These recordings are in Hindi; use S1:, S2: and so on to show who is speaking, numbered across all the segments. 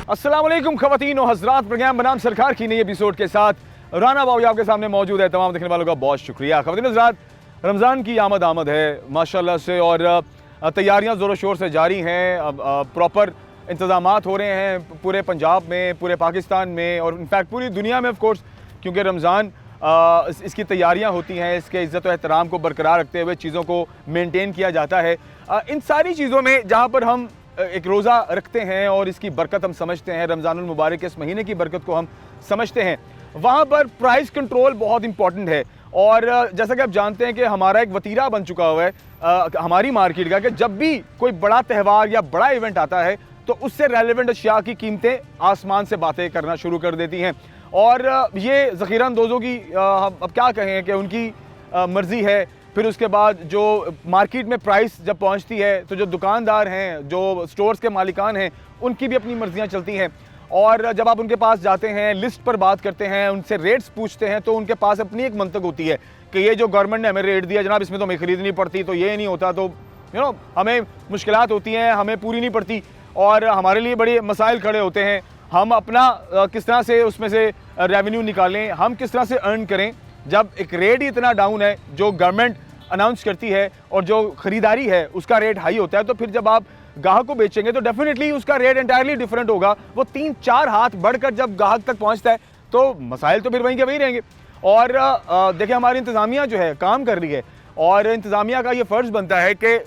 S1: अस्सलाम वालेकुम ख़वातीन और हज़रात, प्रोग्राम बनाम सरकार की नई एपिसोड के साथ राना बाबू आपके सामने मौजूद है। तमाम देखने वालों का बहुत शुक्रिया। ख़वातीन हज़रात, रमज़ान की आमद है माशाल्लाह से और तैयारियां ज़ोरों शोर से जारी हैं। प्रॉपर इंतज़ामात हो रहे हैं पूरे पंजाब में, पूरे पाकिस्तान में और इनफैक्ट पूरी दुनिया में ऑफ कोर्स, क्योंकि रमज़ान इसकी तैयारियां होती हैं, इसके इज़्ज़त और एहतराम को बरकरार रखते हुए चीज़ों को मेंटेन किया जाता है। इन सारी चीज़ों में जहाँ पर हम एक रोज़ा रखते हैं और इसकी बरकत हम समझते हैं, रमज़ानुल मुबारक के इस महीने की बरकत को हम समझते हैं, वहाँ पर प्राइस कंट्रोल बहुत इंपॉर्टेंट है। और जैसा कि आप जानते हैं कि हमारा एक वतीरा बन चुका हुआ है हमारी मार्केट का कि जब भी कोई बड़ा त्यौहार या बड़ा इवेंट आता है तो उससे रेलिवेंट अशिया की कीमतें आसमान से बातें करना शुरू कर देती हैं। और ये ज़ख़ीरा अंदोज़ों की अब क्या कहें कि उनकी मर्ज़ी है। फिर उसके बाद जो मार्केट में प्राइस जब पहुंचती है तो जो दुकानदार हैं, जो स्टोर्स के मालिकान हैं, उनकी भी अपनी मर्जियां चलती हैं। और जब आप उनके पास जाते हैं, लिस्ट पर बात करते हैं, उनसे रेट्स पूछते हैं, तो उनके पास अपनी एक मंतक होती है कि ये जो गवर्नमेंट ने हमें रेट दिया जनाब, इसमें तो हमें ख़रीदनी पड़ती, तो ये नहीं होता, तो हमें मुश्किलात होती हैं, हमें पूरी नहीं पड़ती और हमारे लिए बड़े मसाइल खड़े होते हैं। हम अपना किस तरह से उसमें से रेवेन्यू निकालें, हम किस तरह से अर्न करें जब एक रेट ही इतना डाउन है जो गवर्नमेंट अनाउंस करती है और जो ख़रीदारी है उसका रेट हाई होता है। तो फिर जब आप ग्राहक को बेचेंगे तो डेफिनेटली उसका रेट एंटायरली डिफरेंट होगा। वो 3-4 हाथ बढ़कर जब ग्राहक तक पहुंचता है तो मसाइल तो फिर वहीं के वहीं रहेंगे। और देखिए, हमारी इंतज़ामिया जो है काम कर रही है और इंतज़ामिया का ये फ़र्ज़ बनता है कि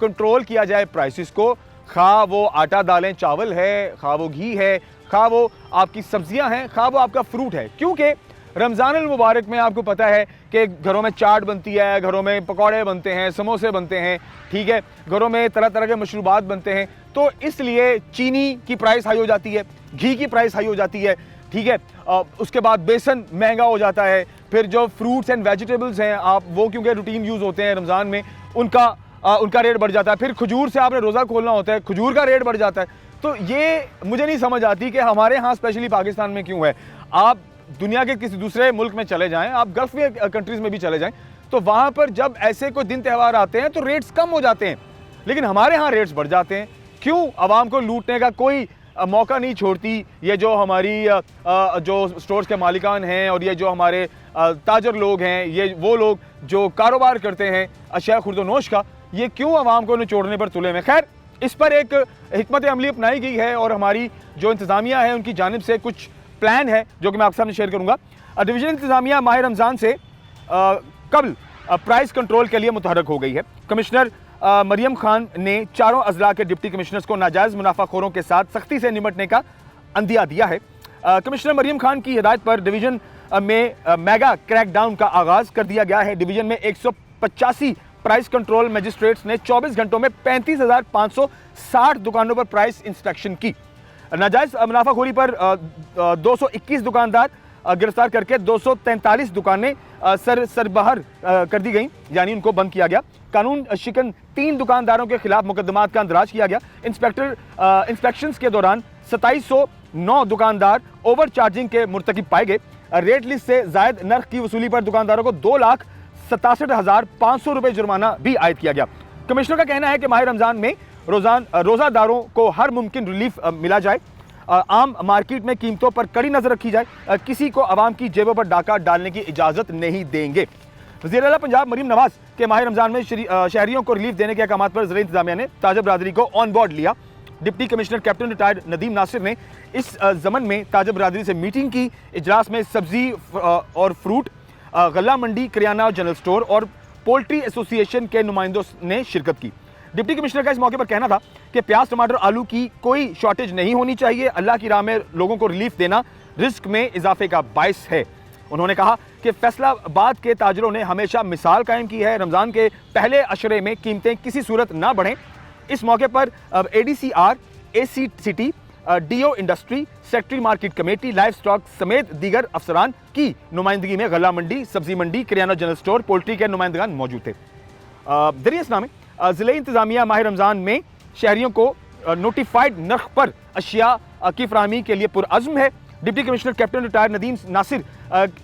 S1: कंट्रोल किया जाए प्राइसेस को, खा वो आटा दालें चावल है, खा वो घी है, खा वो आपकी सब्जियां हैं, खा वो आपका फ्रूट है। क्योंकि रमज़ानुल मुबारक में आपको पता है कि घरों में चाट बनती है, घरों में पकौड़े बनते हैं, समोसे बनते हैं, ठीक है, घरों में तरह तरह के मशरूबात बनते हैं। तो इसलिए चीनी की प्राइस हाई हो जाती है, घी की प्राइस हाई हो जाती है, ठीक है। उसके बाद बेसन महंगा हो जाता है। फिर जो फ्रूट्स एंड वेजिटेबल्स हैं, आप वो क्योंकि रूटीन यूज़ होते हैं रमज़ान में, उनका रेट बढ़ जाता है। फिर खजूर से आपने रोज़ा खोलना होता है, खजूर का रेट बढ़ जाता है। तो ये मुझे नहीं समझ आती कि हमारे यहाँ स्पेशली पाकिस्तान में क्यों है। आप दुनिया के किसी दूसरे मुल्क में चले जाएं, आप गल्फ में कंट्रीज़ में भी चले जाएं, तो वहाँ पर जब ऐसे कोई दिन त्यौहार आते हैं तो रेट्स कम हो जाते हैं, लेकिन हमारे यहाँ रेट्स बढ़ जाते हैं। क्यों? आवाम को लूटने का कोई मौका नहीं छोड़ती ये जो हमारी जो स्टोर्स के मालिकान हैं और ये जो हमारे ताजर लोग हैं, ये वो लोग जो कारोबार करते हैं अशिया खुर्दोनोश का, ये क्यों आवाम को निचोड़ने पर तुले में। खैर, इस पर एक हिकमत अमली अपनाई गई है और हमारी जो इंतज़ामिया है उनकी जानिब से कुछ प्लान है जो कि मैं आपके सामने शेयर करूंगा। डिवीजन इंतज़ामिया माह रमज़ान से कबल प्राइस कंट्रोल के लिए मुतहरक हो गई है। कमिश्नर मरियम खान ने चारों अजला के डिप्टी कमिश्नर्स को नाजायज़ मुनाफाखोरों के साथ सख्ती से निपटने का अंदिया दिया है। कमिश्नर मरियम खान की हिदायत पर डिवीजन में मेगा क्रैकडाउन का आगाज़ कर दिया गया है। डिवीजन में 185 प्राइस कंट्रोल मजिस्ट्रेट्स ने 24 घंटों में 35,560 दुकानों पर प्राइस इंस्पेक्शन की। नाजायज़ मुनाफाखोरी पर 221 दुकानदार गिरफ्तार करके 243 दुकानें सरबहर कर दी गई, यानी उनको बंद किया गया। कानून शिकन 3 दुकानदारों के खिलाफ मुकदमात का अंदराज किया गया। इंस्पेक्शंस के दौरान 2709 दुकानदार ओवर चार्जिंग के मुर्तकिब पाए गए। रेट लिस्ट से जायद नर्ख की वसूली पर दुकानदारों को 2,67,500 रुपये जुर्माना भी आयद किया गया। कमिश्नर का कहना है कि माह रमज़ान में रोज़ादारों को हर मुमकिन रिलीफ मिला जाए, आम मार्केट में कीमतों पर कड़ी नजर रखी जाए, किसी को आवाम की जेबों पर डाका डालने की इजाज़त नहीं देंगे। वज़ीर आला पंजाब मरीम नवाज के माह रमज़ान में शहरियों को रिलीफ देने के अहकामात पर ज़िला इंतज़ामिया ने ताजर बरादरी को ऑन बोर्ड लिया। Deputy commissioner captain retired Nadeem Nasir ने इस ज़मन में ताजर बरादरी से मीटिंग की। इजलास में सब्जी और फ्रूट, गल्ला मंडी, करियाना और जनरल स्टोर और पोल्ट्री एसोसिएशन के नुमाइंदों ने शिरकत की। डिप्टी कमिश्नर का इस मौके पर कहना था कि प्याज, टमाटर, आलू की कोई शॉर्टेज नहीं होनी चाहिए। अल्लाह की राह में लोगों को रिलीफ देना रिस्क में इजाफे का बायस है। उन्होंने कहा कि फैसलाबाद के ताजरों ने हमेशा मिसाल कायम की है। रमज़ान के पहले अशरे में कीमतें किसी सूरत ना बढ़ें। इस मौके पर ADCR, ACT, DO industry, secretary market committee, life stock समेत दीगर अफसरान की नुमाइंदगी में गल्ला मंडी, सब्जी मंडी, करियाना जनरल स्टोर, पोल्ट्री के नुमाइंदगान मौजूद थे। दरियासनामे ज़िले इंतज़ामिया माह रमज़ान में शहरियों को नोटिफाइड नर्ख पर अशिया की फराहमी के लिए पुरअज़्म है। Deputy commissioner captain retired Nadeem Nasir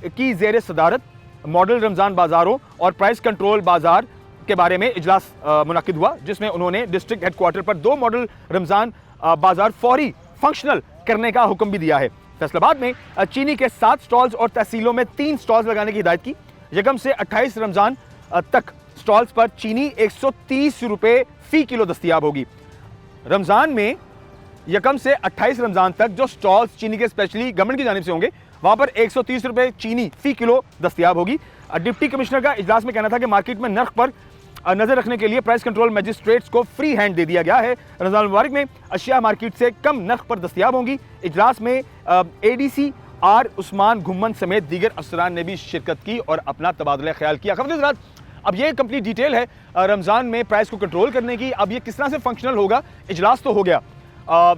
S1: की ज़ेर सदारत मॉडल रमज़ान बाज़ारों और प्राइस कंट्रोल बाज़ार के बारे में इजलास मुनक्किद हुआ, जिसमें उन्होंने डिस्ट्रिक्ट हेडक्वार्टर पर 2 मॉडल रमज़ान बाज़ार फौरी फंक्शनल करने का हुक्म भी दिया है। फैसलाबाद में चीनी के 7 स्टॉल्स और तहसीलों में 3 स्टॉल्स लगाने की हिदायत की। यकम से 28 रमजान तक स्टॉल्स पर चीनी 130 रुपए फी किलो दस्तयाब होगी। रमजान में यकम से 28 रमजान तक जो स्टॉल्स चीनी के स्पेशली गवर्नमेंट की जानिब से होंगे वहां पर 130 रुपए चीनी फी किलो दस्तयाब होगी। डिप्टी कमिश्नर का इजलास में कहना था कि मार्केट में नर्ख पर नजर रखने के लिए प्राइस कंट्रोल मजिस्ट्रेट्स को फ्री हैंड दे दिया गया है। रमजान मुबारक में अशिया मार्केट से कम नर्ख पर दस्तयाब होंगी। इजलास में एडीसी आर उस्मान घुम्मन समेत दीगर अफसरान ने भी शिरकत की और अपना तबादला ख्याल किया। खबरदार अब ये कंप्लीट डिटेल है रमजान में प्राइस को कंट्रोल करने की। अब ये किस तरह से फंक्शनल होगा, इजलास तो हो गया,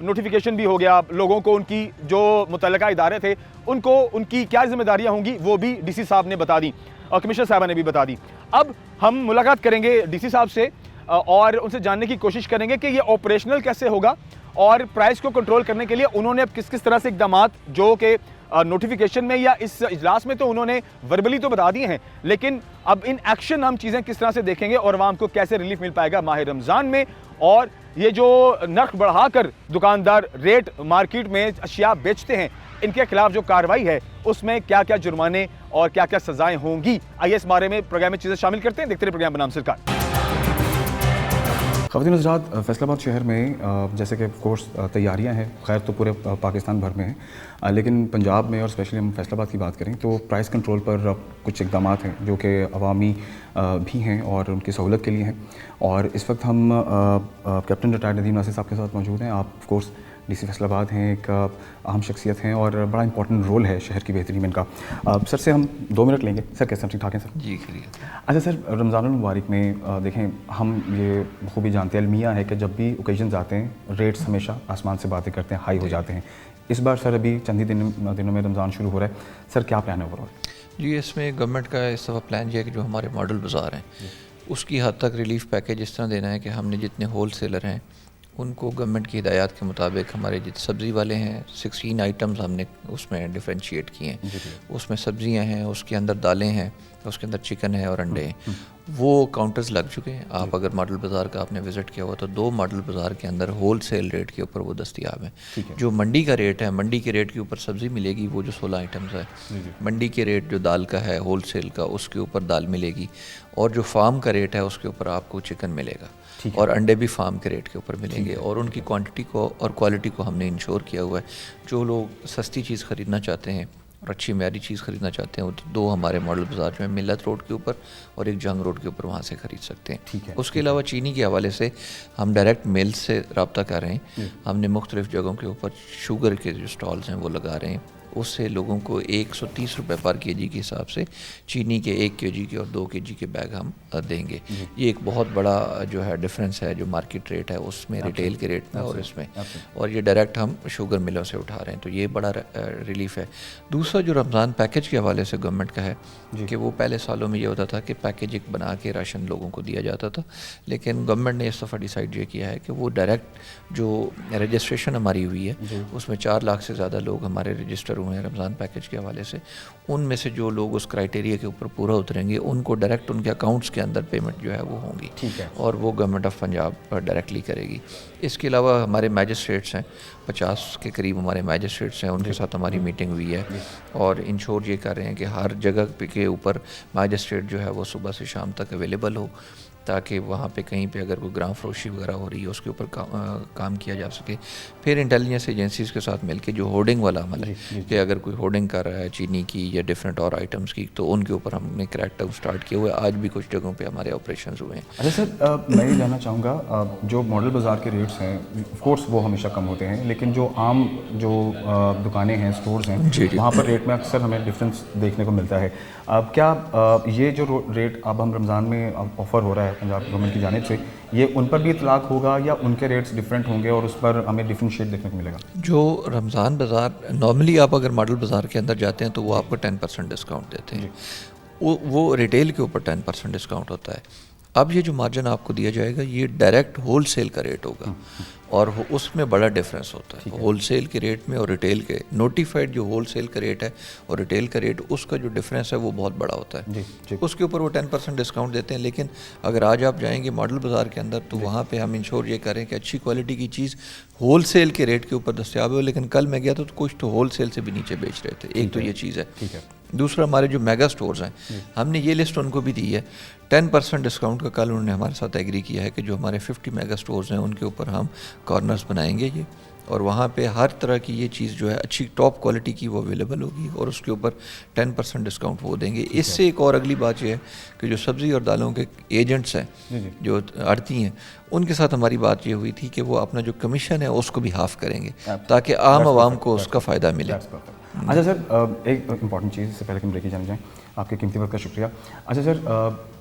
S1: नोटिफिकेशन भी हो गया, लोगों को उनकी जो मुतल्लिका इदारे थे उनको उनकी क्या जिम्मेदारियां होंगी वो भी डीसी साहब ने बता दी और कमिश्नर साहबा ने भी बता दी। अब हम मुलाकात करेंगे डीसी साहब से और उनसे जानने की कोशिश करेंगे कि ये ऑपरेशनल कैसे होगा और प्राइस को कंट्रोल करने के लिए उन्होंने अब किस किस तरह से इकदाम जो कि नोटिफिकेशन में या इस इजलास में तो उन्होंने वर्बली तो बता दिए हैं, लेकिन अब इन एक्शन हम चीज़ें किस तरह से देखेंगे और आवाम को कैसे रिलीफ मिल पाएगा माह रमज़ान में। और ये जो नर्ख बढ़ाकर दुकानदार रेट मार्केट में अशिया बेचते हैं इनके खिलाफ जो कार्रवाई है उसमें क्या क्या जुर्माने और क्या क्या सजाएं होंगी, आइए इस बारे में प्रोग्राम में चीज़ें शामिल करते हैं। देखते रहिए प्रोग्राम बनाम सरकार। ख़वातीन हज़रात, फैसलाबाद शहर में जैसे कि कोर्स तैयारियां हैं, खैर तो पूरे पाकिस्तान भर में है, लेकिन पंजाब में और स्पेशली हम फैसलाबाद की बात करें तो प्राइस कंट्रोल पर कुछ इकदाम हैं जो कि अवामी भी हैं और उनकी सहूलत के लिए हैं। और इस वक्त हम कैप्टन रिटायर्ड नदीम नासिर साहब के साथ मौजूद हैं। आप ऑफ कोर्स डीसी फैसलाबाद हैं, एक अहम शख्सियत हैं और बड़ा इंपॉर्टेंट रोल है शहर की बेहतरी में इनका। सर से हम 2 मिनट लेंगे। सर कैसे, ठीक ठाक हैं सर?
S2: जी खैरियत।
S1: अच्छा सर, रमज़ानुल मुबारक में देखें हम ये खूबी जानते हैं, अलमिया है कि जब भी ओकेजन्स आते हैं रेट्स हमेशा आसमान से बातें करते हैं, हाई हो जाते हैं। इस बार सर अभी चंद ही दिनों में रमज़ान शुरू हो रहा है, सर क्या प्लान है ओवरऑल?
S2: जी, इसमें गवर्नमेंट का इस दफ़ा प्लान ये है कि जो हमारे मॉडल बाज़ार हैं उसकी हद तक रिलीफ पैकेज इस तरह देना है कि हमने जितने होल सेलर हैं उनको गवर्नमेंट की हिदायत के मुताबिक हमारे जितने सब्ज़ी वाले हैं 16 आइटम्स हमने उसमें डिफ्रेंशिएट किए हैं। उसमें सब्ज़ियाँ हैं, उसके अंदर दालें हैं, उसके अंदर चिकन है और अंडे हैं। वो काउंटर्स लग चुके हैं। आप अगर मॉडल बाज़ार का आपने विज़िट किया हुआ तो 2 मॉडल बाज़ार के अंदर होल सेल रेट के ऊपर वो दस्तियाब हैं। जो मंडी का रेट है, मंडी के रेट के ऊपर सब्ज़ी मिलेगी, वो जो 16 आइटम्स है। मंडी के रेट जो दाल का है होल सेल का, उसके ऊपर दाल मिलेगी। और जो फार्म का रेट है उसके ऊपर आपको चिकन मिलेगा और अंडे भी फार्म के रेट के ऊपर मिलेंगे। और उनकी क्वांटिटी को और क्वालिटी को हमने इंश्योर किया हुआ है। जो लोग सस्ती चीज़ ख़रीदना चाहते हैं और अच्छी म्यारी चीज़ ख़रीदना चाहते हैं वो 2 हमारे मॉडल बाज़ार जो है मिल्लत रोड के ऊपर और एक जंग रोड के ऊपर वहाँ से ख़रीद सकते हैं। उसके अलावा चीनी के हवाले से हम डायरेक्ट मिल से रब्ता कर रहे हैं। हमने मुख्तलिफ़ जगहों के ऊपर शुगर के जो स्टॉल्स हैं वो लगा रहे हैं। उससे लोगों को 130 रुपये पर केजी के हिसाब से चीनी के 1 केजी के और 2 केजी के बैग हम देंगे। ये एक बहुत बड़ा जो है डिफरेंस है जो मार्केट रेट है उसमें, रिटेल के रेट में और इसमें। और ये डायरेक्ट हम शुगर मिलों से उठा रहे हैं, तो ये बड़ा रिलीफ है। दूसरा जो रमज़ान पैकेज के हवाले से गवर्नमेंट का है कि वो पहले सालों में ये होता था कि पैकेज एक बना के राशन लोगों को दिया जाता था, लेकिन गवर्नमेंट ने इस दफ़ा डिसाइड ये किया है कि वो डायरेक्ट जो रजिस्ट्रेशन हमारी हुई है उसमें 4 लाख से ज़्यादा लोग हमारे रजिस्टर हुए हैं रमज़ान पैकेज के हवाले से। उनमें से जो लोग उस क्राइटेरिया के ऊपर पूरा उतरेंगे उनको डायरेक्ट उनके अकाउंट्स के अंदर पेमेंट जो है वो होंगी और वो गवर्नमेंट ऑफ पंजाब डायरेक्टली करेगी। इसके अलावा हमारे मैजिस्ट्रेट्स हैं, 50 के करीब हमारे मैजिस्ट्रेट्स हैं, उनके साथ हमारी मीटिंग हुई है और इंश्योर ये कर रहे हैं कि हर जगह के ऊपर मैजिस्ट्रेट जो है वो सुबह से शाम तक अवेलेबल हो ताकि वहाँ पे कहीं पे अगर कोई ग्राम फरोशी वगैरह हो रही है उसके ऊपर काम किया जा सके। फिर इंटेलिजेंस एजेंसीज़ के साथ मिलके जो होर्डिंग वाला अमल है कि अगर कोई होर्डिंग कर रहा है चीनी की या डिफरेंट और आइटम्स की तो उनके ऊपर हमने क्रैकडाउन स्टार्ट किया हुआ है। आज भी कुछ जगहों पे हमारे ऑपरेशंस हुए हैं।
S1: अच्छा सर, मैं ये जानना चाहूँगा जो मॉडल बाज़ार के रेट्स हैं ऑफकोर्स वो हमेशा कम होते हैं, लेकिन जो आम जो दुकानें हैं, स्टोर्स हैं, वहाँ पर रेट में अक्सर हमें डिफरेंस देखने को मिलता है। अब क्या ये जो रेट अब हम रमज़ान में ऑफ़र हो रहा है पंजाब गवर्नमेंट की जानिब से, ये उन पर भी इतलाक होगा या उनके रेट्स डिफरेंट होंगे और उस पर हमें डिफरेंशिएट देखने को मिलेगा?
S2: जो रमज़ान बाज़ार नॉर्मली आप अगर मॉडल बाज़ार के अंदर जाते हैं तो वो आपको 10% डिस्काउंट देते हैं। वो रिटेल के ऊपर 10% डिस्काउंट होता है। अब ये जो मार्जिन आपको दिया जाएगा ये डायरेक्ट होल सेल का रेट होगा और उसमें बड़ा डिफरेंस होता है होलसेल के रेट में और रिटेल के। नोटिफाइड जो होलसेल का रेट है और रिटेल का रेट, उसका जो डिफरेंस है वो बहुत बड़ा होता है। जी। उसके ऊपर वो 10% डिस्काउंट देते हैं। लेकिन अगर आज आप जाएंगे मॉडल बाज़ार के अंदर तो वहाँ पे हम इंश्योर ये करें कि अच्छी क्वालिटी की चीज़ होलसेल के रेट के ऊपर दस्तियाब हो। लेकिन कल मैं गया था तो कुछ तो होलसेल से भी नीचे बेच रहे थे। एक तो ये चीज़ है। दूसरा, हमारे जो मेगा स्टोर्स हैं, हमने ये लिस्ट उनको भी दी है 10% डिस्काउंट का। कल उन्होंने हमारे साथ एग्री किया है कि जो हमारे 50 मेगा स्टोर्स हैं उनके ऊपर हम कॉर्नर्स बनाएंगे ये, और वहाँ पे हर तरह की ये चीज़ जो है अच्छी टॉप क्वालिटी की वो अवेलेबल होगी और उसके ऊपर 10% डिस्काउंट वो देंगे। इससे एक और अगली बात ये है कि जो सब्ज़ी और दालों के एजेंट्स हैं, जो आड़ती हैं, उनके साथ हमारी बात ये हुई थी कि वो अपना जो कमीशन है उसको भी हाफ़ करेंगे ताकि आम आवाम को उसका फ़ायदा मिले।
S1: अच्छा सर, एक इम्पॉर्टेंट चीज़, इससे पहले कि हम ब्रेक जाने जाएँ, आपके कीमती वक्त का शुक्रिया। अच्छा सर,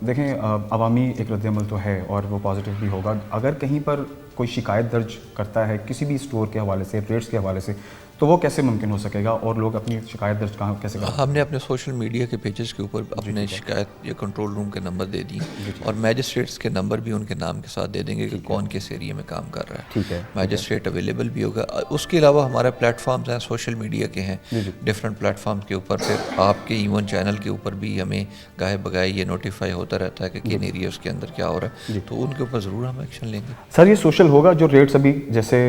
S1: देखें, अवामी एक रद्द-ए-अमल तो है और वो पॉजिटिव भी होगा। अगर कहीं पर कोई शिकायत दर्ज करता है किसी भी स्टोर के हवाले से, रेट्स के हवाले से, तो वो कैसे मुमकिन हो सकेगा और लोग अपनी शिकायत दर्ज कहाँ कैसे करें?
S2: हमने अपने सोशल मीडिया के पेजेस के ऊपर अपने शिकायत या कंट्रोल रूम के नंबर दे दिए और मैजिस्ट्रेट्स के नंबर भी उनके नाम के साथ दे देंगे कि कौन किस एरिया में काम कर रहा है।
S1: ठीक है,
S2: मैजिस्ट्रेट अवेलेबल भी होगा। उसके अलावा हमारे प्लेटफॉर्म्स हैं सोशल मीडिया के हैं, डिफरेंट प्लेटफॉर्म्स के ऊपर, फिर आपके इवन चैनल के ऊपर भी हमें गाहे बगाए ये नोटिफाई होता रहता है कि किन एरियाज़ के अंदर क्या हो रहा है, तो उनके ऊपर ज़रूर हम एक्शन लेंगे।
S1: सर, ये सोशल होगा जो रेट्स अभी जैसे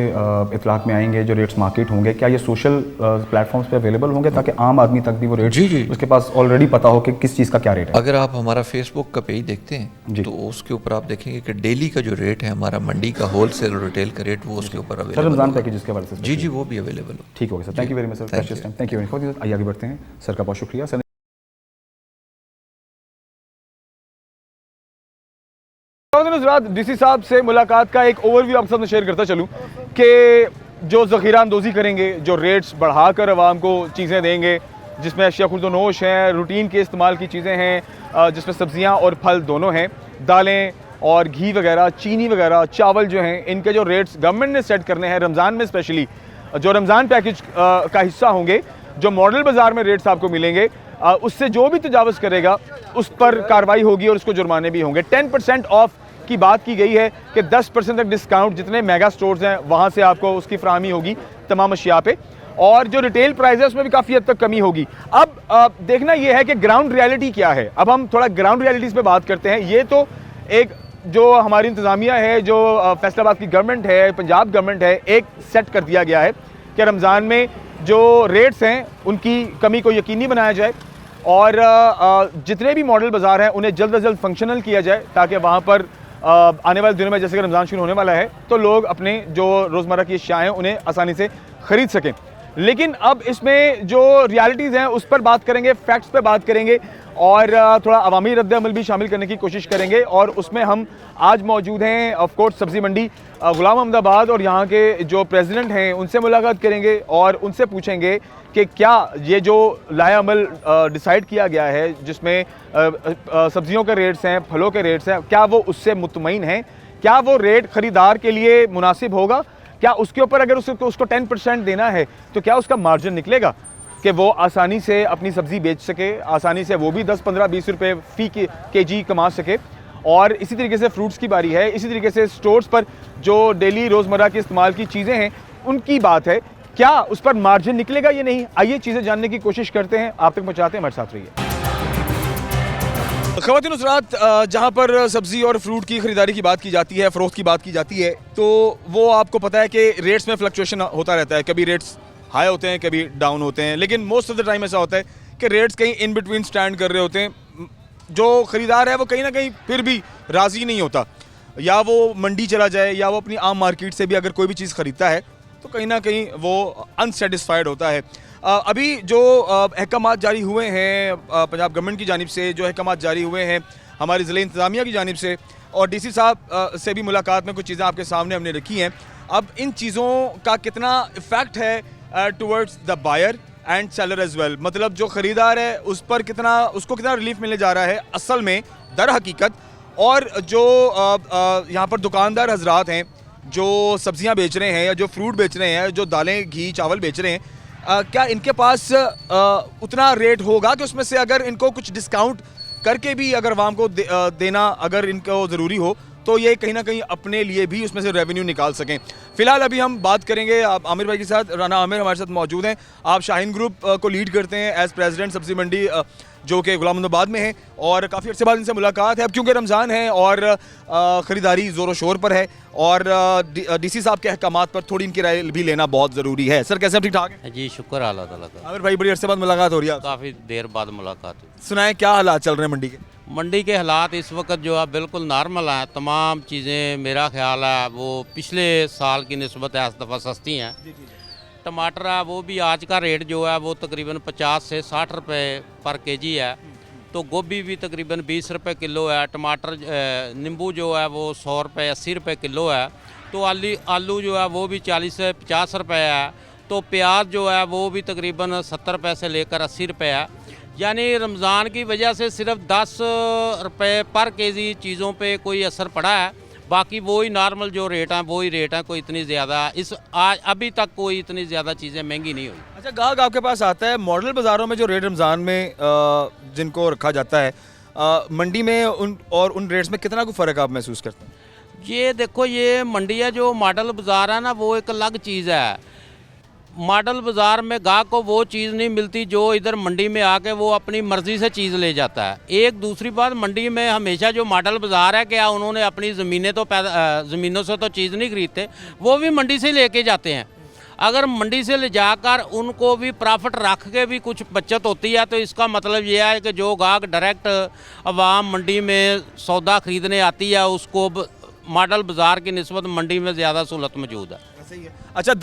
S1: इतलाक में आएंगे, जो रेट्स मार्केट होंगे, क्या ये सोशल प्लेटफॉर्म्स पे अवेलेबल होंगे ताकि आम आदमी तक भी वो रेट उसके पास ऑलरेडी पता हो कि किस चीज़ का क्या रेट है?
S2: अगर आप हमारा फेसबुक का पेज देखते हैं तो उसके ऊपर आप देखेंगे कि डेली का जो रेट है हमारा मंडी का होलसेल और रिटेल का रेट वो उसके ऊपर अवेलेबल है।
S1: रमज़ान पैकेज के हवाले से
S2: जी वो भी अवेलेबल हो।
S1: ठीक होगा sir, thank you very much sir, thank you. आइए आगे बढ़ते हैं। सर का बहुत शुक्रिया। सर, डीसी साहब से मुलाकात का एक ओवरव्यू आपके साथ शेयर करता चलूँ कि जो ज़ख़ीरा अंदोज़ी करेंगे, जो रेट्स बढ़ाकर आवाम को चीज़ें देंगे, जिसमें अशिया खुर्दोनोश हैं, रूटीन के इस्तेमाल की चीज़ें हैं, जिसमें सब्ज़ियाँ और फल दोनों हैं, दालें और घी वगैरह, चीनी वगैरह, चावल जो हैं, इनके जो रेट्स गवर्नमेंट ने सेट करने हैं रमज़ान में, स्पेशली जो रमज़ान पैकेज का हिस्सा होंगे, जो मॉडल बाज़ार में रेट्स आपको मिलेंगे, उससे जो भी तजावज़ करेगा उस पर कार्रवाई होगी और उसको जुर्माने भी होंगे। 10% ऑफ की बात की गई है कि 10% तक डिस्काउंट जितने मेगा स्टोर्स हैं वहाँ से आपको उसकी फराहमी होगी तमाम अशिया पे, और जो रिटेल प्राइस है उसमें भी काफ़ी हद तक कमी होगी। अब देखना यह है कि ग्राउंड रियलिटी क्या है। अब हम थोड़ा ग्राउंड रियलिटीज़ पे बात करते हैं। ये तो एक जो हमारी इंतज़ामिया है, जो फैसलाबाद की गवर्नमेंट है, पंजाब गवर्नमेंट है, एक सेट कर दिया गया है कि रमज़ान में जो रेट्स हैं उनकी कमी को यकीनी बनाया जाए और जितने भी मॉडल बाज़ार हैं उन्हें जल्द अज जल्द फंक्शनल किया जाए ताकि वहाँ पर आने वाले दिनों में जैसे कि रमज़ान शुरू होने वाला है तो लोग अपने जो रोज़मर्रा की अशिया हैं उन्हें आसानी से ख़रीद सकें। लेकिन अब इसमें जो रियलिटीज़ हैं उस पर बात करेंगे, फैक्ट्स पे बात करेंगे और थोड़ा अवामी रद्द-ए-अमल भी शामिल करने की कोशिश करेंगे। और उसमें हम आज मौजूद हैं ऑफ कोर्स सब्ज़ी मंडी गुलाम अहमदाबाद, और यहाँ के जो प्रेसिडेंट हैं उनसे मुलाकात करेंगे और उनसे पूछेंगे कि क्या ये जो लाया अमल डिसाइड किया गया है जिसमें सब्जियों के रेट्स हैं, फलों के रेट्स हैं, क्या वो उससे मुतमईन हैं? क्या वो रेट ख़रीदार के लिए मुनासिब होगा? क्या उसके ऊपर अगर उसको 10% देना है तो क्या उसका मार्जिन निकलेगा कि वो आसानी से अपनी सब्ज़ी बेच सके, आसानी से वो भी 10, 15, 20 रुपये फ़ी केजी कमा सके? और इसी तरीके से फ्रूट्स की बारी है, इसी तरीके से स्टोर्स पर जो डेली रोज़मर्रा के इस्तेमाल की चीज़ें हैं उनकी बात है, क्या उस पर मार्जिन निकलेगा या नहीं? आइए चीज़ें जानने की कोशिश करते हैं, आप तक पहुँचाते हैं, हमारे साथ रहिए। ख़वातीन हज़रात, जहाँ पर सब्ज़ी और फ्रूट की ख़रीदारी की बात की जाती है, फ़रोख्त की बात की जाती है, तो वो आपको पता है कि रेट्स में फ्लक्चुएशन होता रहता है। कभी रेट्स हाई होते हैं, कभी डाउन होते हैं, लेकिन मोस्ट ऑफ द टाइम ऐसा होता है कि रेट्स कहीं इन बिटवीन स्टैंड कर रहे होते हैं। जो ख़रीदार है वो कहीं ना कहीं फिर भी राज़ी नहीं होता, या वो मंडी चला जाए या वो अपनी आम मार्केट से भी अगर कोई भी चीज़ ख़रीदता है तो कहीं ना कहीं वो अनसेटिस्फाइड होता है। अभी जो अहकामात जारी हुए हैं पंजाब गवर्नमेंट की जानिब से, जो अहकामात जारी हुए हैं हमारी ज़िले इंतज़ामिया की जानिब से, और डीसी साहब से भी मुलाकात में कुछ चीज़ें आपके सामने हमने रखी हैं। अब इन चीज़ों का कितना इफ़ेक्ट है towards the buyer and seller as well, मतलब जो ख़रीदार है उस पर उसको कितना रिलीफ मिलने जा रहा है असल में दर हकीकत, और जो यहाँ पर दुकानदार हजरात हैं जो सब्जियां बेच रहे हैं या जो फ्रूट बेच रहे हैं, जो दालें घी चावल बेच रहे हैं, क्या इनके पास उतना रेट होगा कि उसमें से अगर इनको कुछ डिस्काउंट करके भी अगर आवाम को देना अगर इनको ज़रूरी हो तो ये कहीं ना कहीं अपने लिए भी उसमें से रेवेन्यू निकाल सकें। फिलहाल अभी हम बात करेंगे आप आमिर भाई के साथ। राना आमिर हमारे साथ मौजूद हैं। आप शाहीन ग्रुप को लीड करते हैं एज प्रेसिडेंट सब्जी मंडी जो कि गुलामबाद में है, और काफ़ी अर्से बाद इनसे मुलाकात है अब क्योंकि रमज़ान है और ख़रीदारी ज़ोर शोर पर है, और डीसी साहब के अहकामात पर थोड़ी इनकी राय भी लेना बहुत ज़रूरी है। सर कैसे, ठीक ठाक है?
S3: जी शुक्र है अल्लाह ताला का।
S1: आमिर भाई बड़ी अर्से बाद मुलाकात हो रही है,
S3: काफ़ी देर बाद मुलाकात हुई।
S1: सुनाएं क्या हालात चल रहे हैं मंडी के?
S3: मंडी के हालात इस वक्त जो है बिल्कुल नॉर्मल हैं। तमाम चीज़ें मेरा ख्याल है वो पिछले साल की निस्बत इस दफ़ा सस्ती हैं। टमाटर है वो भी आज का रेट जो है वो तकरीबन 50 से 60 रुपए पर केजी है। तो गोभी भी तकरीबन 20 रुपए किलो है। टमाटर नींबू जो है वो 100 रुपये 80 रुपये किलो है। तो आलू जो है वो भी 40 से 50 रुपये है। तो प्याज जो है वो भी तकरीबन 70 रुपये से लेकर 80 रुपये है। यानी रमज़ान की वजह से सिर्फ 10 रुपये पर केजी चीज़ों पे कोई असर पड़ा है। बाकी वही नॉर्मल जो रेट हैं वही रेट हैं, कोई इतनी ज़्यादा अभी तक कोई इतनी ज़्यादा चीज़ें महंगी नहीं हुई।
S1: अच्छा, गाहक आपके पास आता है मॉडल बाज़ारों में जो रेट रमज़ान में जिनको रखा जाता है मंडी में उन रेट्स में कितना कोई फ़र्क आप महसूस करते हैं?
S3: ये देखो, ये मंडी है जो मॉडल बाज़ार है ना, वो एक अलग चीज़ है। मॉडल बाज़ार में गाहक को वो चीज़ नहीं मिलती जो इधर मंडी में आके वो अपनी मर्ज़ी से चीज़ ले जाता है। एक दूसरी बात, मंडी में हमेशा जो मॉडल बाज़ार है, क्या उन्होंने अपनी ज़मीनें तो ज़मीनों से तो चीज़ नहीं खरीदते, वो भी मंडी से लेके जाते हैं। अगर मंडी से ले जाकर उनको भी प्रॉफिट रख के भी कुछ बचत होती है, तो इसका मतलब ये है कि जो गाहक डायरेक्ट अवाम मंडी में सौदा ख़रीदने आती है उसको मॉडल बाज़ार की निस्बत मंडी में ज़्यादा सहूलत मौजूद है।
S1: सही है। अच्छा,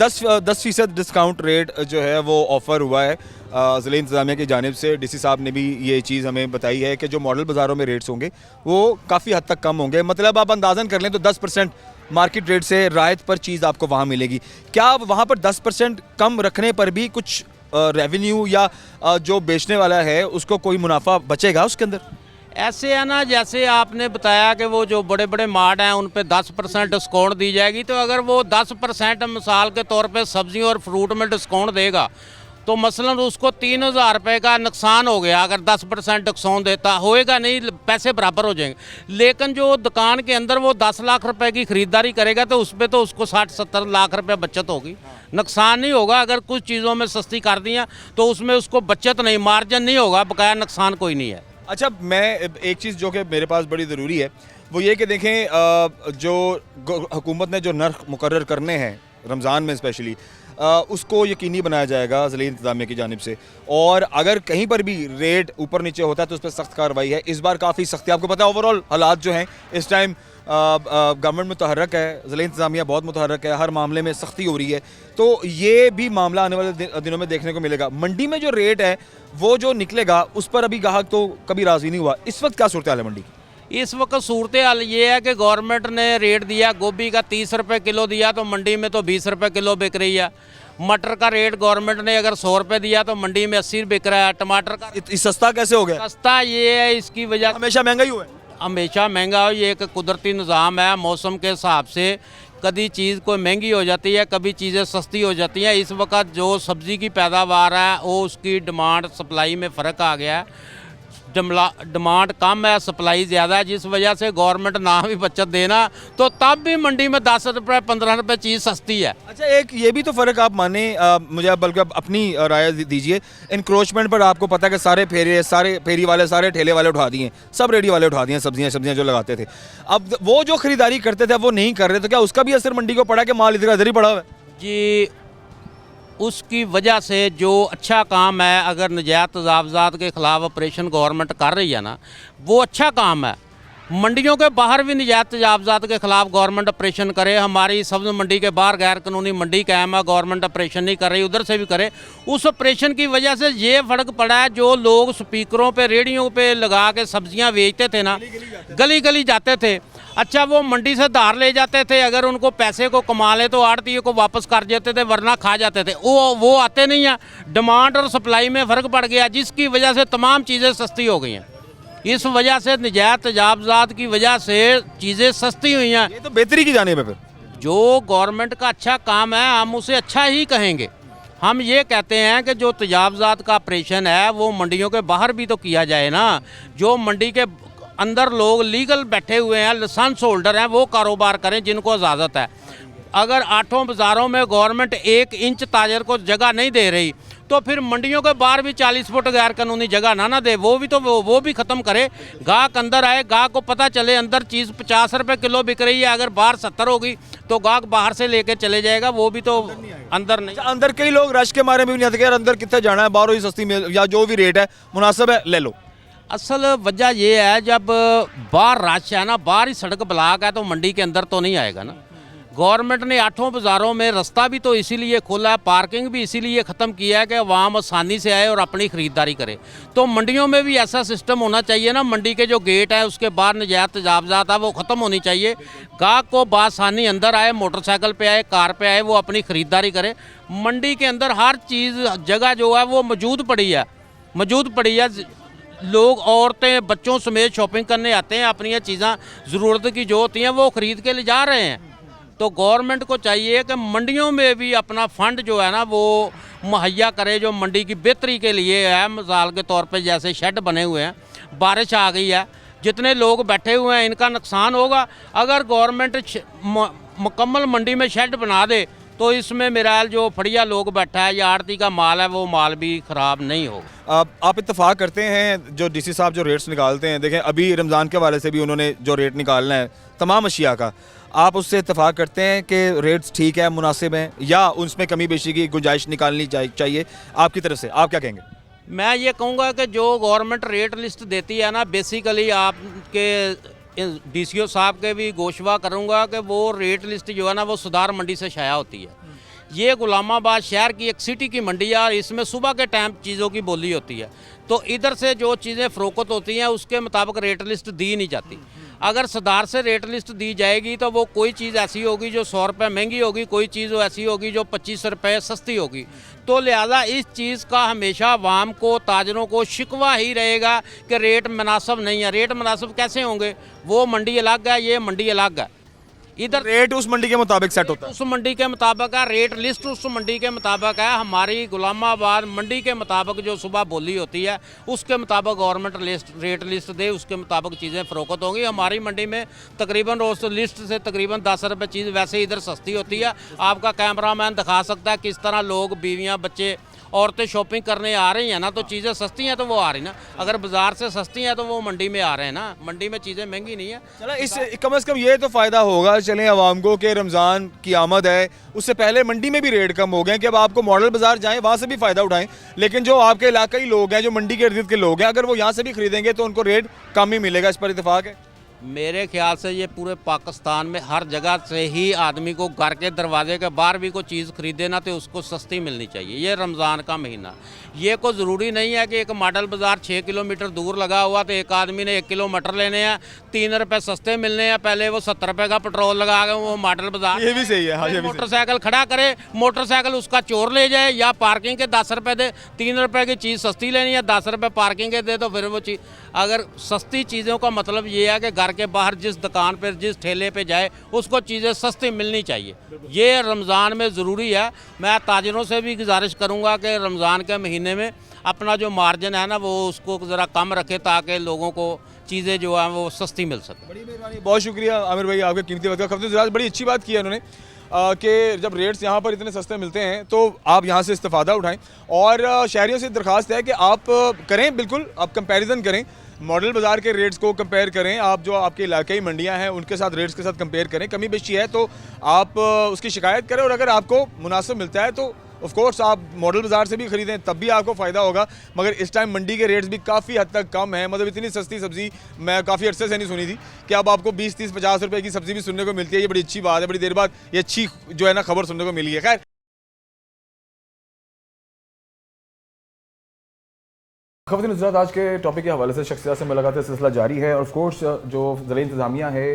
S1: 10% डिस्काउंट रेट जो है वो ऑफ़र हुआ है ज़िले इंतज़ामिया की जानिब से। डीसी साहब ने भी ये चीज़ हमें बताई है कि जो मॉडल बाज़ारों में रेट्स होंगे वो काफ़ी हद तक कम होंगे। मतलब आप अंदाज़न कर लें तो 10% मार्केट रेट से रायत पर चीज़ आपको वहाँ मिलेगी। क्या वहाँ पर 10% कम रखने पर भी कुछ रेवेन्यू या जो बेचने वाला है उसको कोई मुनाफा बचेगा उसके अंदर?
S3: ऐसे है ना, जैसे आपने बताया कि वो जो बड़े बड़े मार्ट हैं उन पे 10% डिस्काउंट दी जाएगी। तो अगर वो 10% मिसाल के तौर पे सब्जियों और फ्रूट में डिस्काउंट देगा तो मसलन उसको 3000 रुपये का नुकसान हो गया। अगर 10% डिस्काउंट देता होएगा नहीं, पैसे बराबर हो जाएंगे। लेकिन जो दुकान के अंदर वो 10 लाख रुपए की ख़रीदारी करेगा तो उस पर तो उसको 60-70 लाख रुपये बचत होगी, नुकसान नहीं होगा। अगर कुछ चीज़ों में सस्ती कर दिया तो उसमें उसको बचत नहीं, मार्जिन नहीं होगा, बकाया नुकसान कोई नहीं है।
S1: अच्छा, मैं एक चीज़ जो कि मेरे पास बड़ी ज़रूरी है वो ये कि देखें जो हुकूमत ने जो नर्ख मुकर्रर करने हैं रमज़ान में स्पेशली उसको यकीनी बनाया जाएगा ज़िले इंतज़ामिया की जानिब से, और अगर कहीं पर भी रेट ऊपर नीचे होता है तो उस पर सख्त कार्रवाई है। इस बार काफ़ी सख्ती, आपको पता है ओवरऑल हालात जो हैं इस टाइम गवर्नमेंट मुतहर्रक है, ज़िले इंतज़ामिया बहुत मुतहर्रक है, हर मामले में सख्ती हो रही है। तो ये भी मामला आने वाले दिनों में देखने को मिलेगा। मंडी में जो रेट है वो जो निकलेगा उस पर अभी गाहक तो कभी राज़ी नहीं हुआ। इस वक्त क्या सूरत हाल है मंडी की?
S3: इस वक्त सूरत हाल ये है कि गवर्नमेंट ने रेट दिया, गोभी का 30 रुपये किलो दिया तो मंडी में तो 20 रुपये किलो बिक रही है। मटर का रेट गवर्नमेंट ने अगर 100 रुपये दिया तो मंडी में 80 बिक रहा है। टमाटर का
S1: सस्ता कैसे हो गया?
S3: सस्ता ये है, इसकी वजह
S1: हमेशा महंगा ही हुआ है।
S3: हमेशा महंगा हो, ये एक कुदरती निज़ाम है। मौसम के हिसाब से कभी चीज़ कोई महंगी हो जाती है, कभी चीज़ें सस्ती हो जाती हैं। इस वक्त जो सब्ज़ी की पैदावार है वो उसकी डिमांड सप्लाई में फ़र्क आ गया है। डिमांड कम है, सप्लाई ज़्यादा है, जिस वजह से गवर्नमेंट ना भी बचत देना तो तब भी मंडी में 10 रुपये 15 रुपये चीज़ सस्ती है।
S1: अच्छा, एक ये भी तो फ़र्क आप माने, मुझे आप बल्कि अपनी राय दीजिए। इंक्रोचमेंट पर आपको पता है कि सारे फेरी वाले, सारे ठेले वाले उठा दिए, सब रेडी वाले उठा दिए सब्जियां जो लगाते थे। अब वो जो ख़रीदारी करते थे वो नहीं कर रहे, तो क्या उसका भी असर मंडी को पड़ा कि माल इधर ही पड़ा हुआ है?
S3: जी, उसकी वजह से जो अच्छा काम है, अगर नजायज़ तजावज़ात के ख़िलाफ़ ऑपरेशन गवर्नमेंट कर रही है ना, वो अच्छा काम है। मंडियों के बाहर भी नजायज़ तजावज़ात के ख़िलाफ़ गवर्नमेंट ऑपरेशन करे। हमारी सब्ज़ मंडी के बाहर गैर कानूनी मंडी कायम है, गवर्नमेंट ऑपरेशन नहीं कर रही, उधर से भी करे। उस ऑपरेशन की वजह से ये फ़र्क पड़ा है, जो लोग स्पीकरों पे रेडियो पे लगा के सब्ज़ियाँ बेचते थे ना, गली गली जाते थे। अच्छा, वो मंडी से धार ले जाते थे, अगर उनको पैसे को कमा ले तो आड़ती को वापस कर देते थे, वरना खा जाते थे। वो आते नहीं हैं। डिमांड और सप्लाई में फ़र्क पड़ गया, जिसकी वजह से तमाम चीज़ें सस्ती हो गई हैं। इस वजह से नजायज़ तजावज़ात की वजह से चीज़ें सस्ती हुई हैं।
S1: ये तो बेहतरी की जानिब है। फिर
S3: जो गवर्नमेंट का अच्छा काम है हम उसे अच्छा ही कहेंगे। हम ये कहते हैं कि जो तजावज़ात का ऑपरेशन है वो मंडियों के बाहर भी तो किया जाए ना। जो मंडी के अंदर लोग लीगल बैठे हुए हैं, लाइसेंस होल्डर हैं, वो कारोबार करें जिनको इजाज़त है। अगर 8 बाज़ारों में गवर्नमेंट 1 इंच ताजर को जगह नहीं दे रही तो फिर मंडियों के बाहर भी 40 फुट गैर कानूनी जगह ना दे, वो भी ख़त्म करे। गाहक अंदर आए, गाहक को पता चले अंदर चीज़ 50 रुपये किलो बिक रही है, अगर बाहर 70 होगी तो गाहक बाहर से लेके चले जाएगा, वो भी तो अंदर नहीं।
S1: अंदर कई लोग रश के मारे में भी नहीं आते कि यार अंदर कितने जाना है, बाहरों ही सस्ती मिल या जो भी रेट है मुनासिब है ले लो।
S3: असल वजह ये है, जब बाहर रश है ना, बाहर ही सड़क ब्लॉक है तो मंडी के अंदर तो नहीं आएगा ना। गवर्नमेंट ने 8 बाज़ारों में रास्ता भी तो इसीलिए खोला है, पार्किंग भी इसीलिए ख़त्म किया है कि आवाम आसानी से आए और अपनी ख़रीदारी करे। तो मंडियों में भी ऐसा सिस्टम होना चाहिए ना, मंडी के जो गेट है उसके बाहर नजायज़ तजावज़ात है वो ख़त्म होनी चाहिए। गाहक को बासानी अंदर आए, मोटरसाइकिल पे आए, कार पे आए, वो अपनी ख़रीदारी करे। मंडी के अंदर हर चीज़ जगह जो है वो मौजूद पड़ी है। लोग, औरतें, बच्चों समेत शॉपिंग करने आते हैं, अपनी चीज़ें ज़रूरत की जो होती हैं वो ख़रीद के ले जा रहे हैं। तो गवर्नमेंट को चाहिए कि मंडियों में भी अपना फ़ंड जो है ना वो मुहैया करे, जो मंडी की बेहतरी के लिए है। मिसाल के तौर पे जैसे शेड बने हुए हैं, बारिश आ गई है, जितने लोग बैठे हुए हैं इनका नुकसान होगा। अगर गवर्नमेंट मुकम्मल मंडी में शेड बना दे तो इसमें मेरा जो फड़िया लोग बैठा है या आड़ती का माल है वो माल भी ख़राब नहीं होगा।
S1: आप इत्तेफाक करते हैं जो डीसी साहब जो रेट्स निकालते हैं, देखें अभी रमज़ान के हवाले से भी उन्होंने जो रेट निकालना है तमाम अशिया का, आप उससे इत्तेफाक करते हैं कि रेट्स ठीक है, मुनासिब हैं, या उसमें कमी बेशी की गुंजाइश निकालनी चाहिए आपकी तरफ से? आप क्या कहेंगे?
S3: मैं ये कहूँगा कि जो गवर्नमेंट रेट लिस्ट देती है ना, बेसिकली आपके डीसीओ साहब के भी गोशवा करूँगा कि वो रेट लिस्ट जो है ना वो सुधार मंडी से शाया होती है। ये गुलामाबाद शहर की एक सिटी की मंडी है और इसमें सुबह के टाइम चीज़ों की बोली होती है, तो इधर से जो चीज़ें फ़रोख्त होती हैं उसके मुताबिक रेट लिस्ट दी नहीं जाती। अगर सदार से रेट लिस्ट दी जाएगी तो वो कोई चीज़ ऐसी होगी जो 100 रुपये महंगी होगी, कोई चीज़ ऐसी होगी जो 25 रुपये सस्ती होगी। तो लिहाजा इस चीज़ का हमेशा आवाम को, ताजरों को शिकवा ही रहेगा कि रेट मुनासिब नहीं है। रेट मुनासिब कैसे होंगे? वो मंडी अलग है, ये मंडी अलग है। इधर
S1: रेट उस मंडी के मुताबिक सेट होता है,
S3: उस मंडी के मुताबिक है, रेट लिस्ट उस मंडी के मुताबिक है। हमारी गुलामाबाद मंडी के मुताबिक जो सुबह बोली होती है उसके मुताबिक गवर्नमेंट रेट लिस्ट दे, उसके मुताबिक चीज़ें फ़रोख्त होंगी। हमारी मंडी में तकरीबन रोज लिस्ट से तकरीबन 10 रुपये चीज़ वैसे इधर सस्ती होती है। आपका कैमरामैन दिखा सकता है किस तरह लोग, बीवियाँ, बच्चे, औरतें शॉपिंग करने आ रही हैं ना, तो चीज़ें सस्ती हैं तो वो आ रही ना। अगर बाज़ार से सस्ती हैं तो वो मंडी में आ रहे हैं ना, मंडी में चीज़ें महंगी नहीं है।
S1: चलो इस कम से कम ये तो फ़ायदा होगा चलें आवाम को कि रमज़ान की आमद है, उससे पहले मंडी में भी रेट कम हो गए कि अब आपको मॉडल बाज़ार जाएं, वहाँ से भी फ़ायदा उठाएं। लेकिन जो आपके इलाकाई लोग हैं, जो मंडी के इर्द के लोग हैं, अगर वो यहाँ से भी खरीदेंगे तो उनको रेट कम ही मिलेगा। इस पर इत्तेफाक है?
S3: मेरे ख्याल से ये पूरे पाकिस्तान में हर जगह से ही आदमी को घर के दरवाजे के बाहर भी कोई चीज़ खरीदे ना तो उसको सस्ती मिलनी चाहिए। ये रमज़ान का महीना, ये कोई ज़रूरी नहीं है कि एक मॉडल बाज़ार 6 किलोमीटर दूर लगा हुआ तो एक आदमी ने 1 किलो मटर लेने हैं, 3 रुपये सस्ते मिलने हैं। पहले वो 70 रुपये का पेट्रोल लगा के वो मॉडल बाज़ार,
S1: ये भी सही है। हाँ, ये भी
S3: मोटरसाइकिल खड़ा करे, मोटरसाइकिल उसका चोर ले जाए, या पार्किंग के 10 रुपये दे। 3 रुपये की चीज़ सस्ती लेनी है, 10 रुपये पार्किंग के दे, तो फिर वो चीज़, अगर सस्ती चीज़ों का मतलब ये है कि घर के बाहर जिस दुकान पर, जिस ठेले पे जाए उसको चीज़ें सस्ती मिलनी चाहिए। ये रमज़ान में ज़रूरी है। मैं ताजरों से भी गुजारिश करूँगा कि रमज़ान के महीने में अपना जो मार्जिन है ना वो उसको ज़रा कम रखे ताकि लोगों को चीज़ें जो है वो सस्ती मिल सके।
S1: बड़ी मेहरबानी, बहुत शुक्रिया आमिर भाई, आपके कीमती वक्त का। खफ्ते ज़रा बड़ी अच्छी बात की है उन्होंने कि जब रेट्स यहाँ पर इतने सस्ते मिलते हैं तो आप यहाँ से इस्तेफ़ादा उठाएं। और शहरियों से दरख्वास्त है कि आप करें, बिल्कुल आप कंपैरिजन करें, मॉडल बाज़ार के रेट्स को कंपेयर करें। आप जो आपके इलाकाई मंडियाँ हैं उनके साथ रेट्स के साथ कंपेयर करें, कमी बेशी है तो आप उसकी शिकायत करें, और अगर आपको मुनासिब मिलता है तो ऑफ कोर्स आप मॉडल बाज़ार से भी ख़रीदें, तब भी आपको फ़ायदा होगा। मगर इस टाइम मंडी के रेट्स भी काफ़ी हद तक कम है, मतलब इतनी सस्ती सब्ज़ी मैं काफ़ी अरसे से नहीं सुनी थी कि अब आपको 20, 30, 50 रुपये की सब्ज़ी भी सुनने को मिलती है। ये बड़ी अच्छी बात है, बड़ी देर बाद ये अच्छी जो है ना खबर सुनने को मिली है। खैर, खबरें नज़रात आज के टॉपिक के हवाले से शख्सियत से मुलाकात का सिलसिला जारी है। और ऑफ कोर्स जो ज़िला इंतज़ामिया है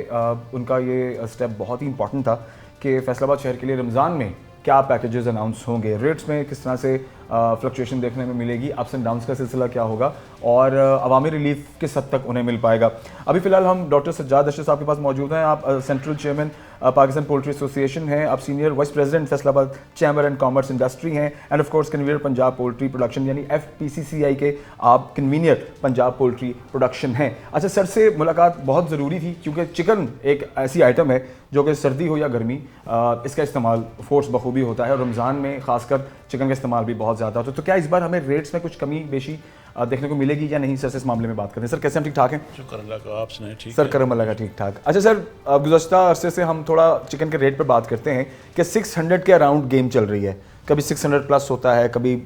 S1: उनका ये स्टेप बहुत ही इंपॉर्टेंट था कि फैसलाबाद शहर के लिए रमज़ान में क्या पैकेजेस अनाउंस होंगे, रेट्स में किस तरह से फ्लक्चुएशन देखने में मिलेगी, अप्स एंड डाउन्स का सिलसिला क्या होगा और अवामी रिलीफ किस हद तक उन्हें मिल पाएगा। अभी फिलहाल हम डॉक्टर सज्जाद अशरफ साहब के पास मौजूद हैं। आप central chairman Pakistan poultry association हैं, आप senior vice president Faisalabad chamber and commerce industry हैं and of course convener Punjab poultry production यानी FPCCI के आप कन्वीनर पंजाब पोल्ट्री प्रोडक्शन हैं। अच्छा सर से मुलाकात बहुत ज़रूरी थी क्योंकि चिकन एक ऐसी आइटम है जो कि सर्दी हो या गर्मी इसका इस्तेमाल फोर्स बखूबी होता है और रमज़ान में खासकर चिकन का इस्तेमाल भी बहुत ज़्यादा होता है। तो क्या इस बार हमें रेट्स में कुछ कमी बेशी देखने को मिलेगी या नहीं? सर से इस मामले में बात करते हैं। सर कैसे हम ठीक ठाक हैं?
S4: शुक्र अल्लाह का, आप सुनाएं? ठीक
S1: सर करम अल्लाह का ठीक ठाक। अच्छा सर गुज़श्ता अरसे से हम थोड़ा चिकन के रेट पर बात करते हैं कि 600 के अराउंड गेम चल रही है, कभी 600 प्लस होता है, कभी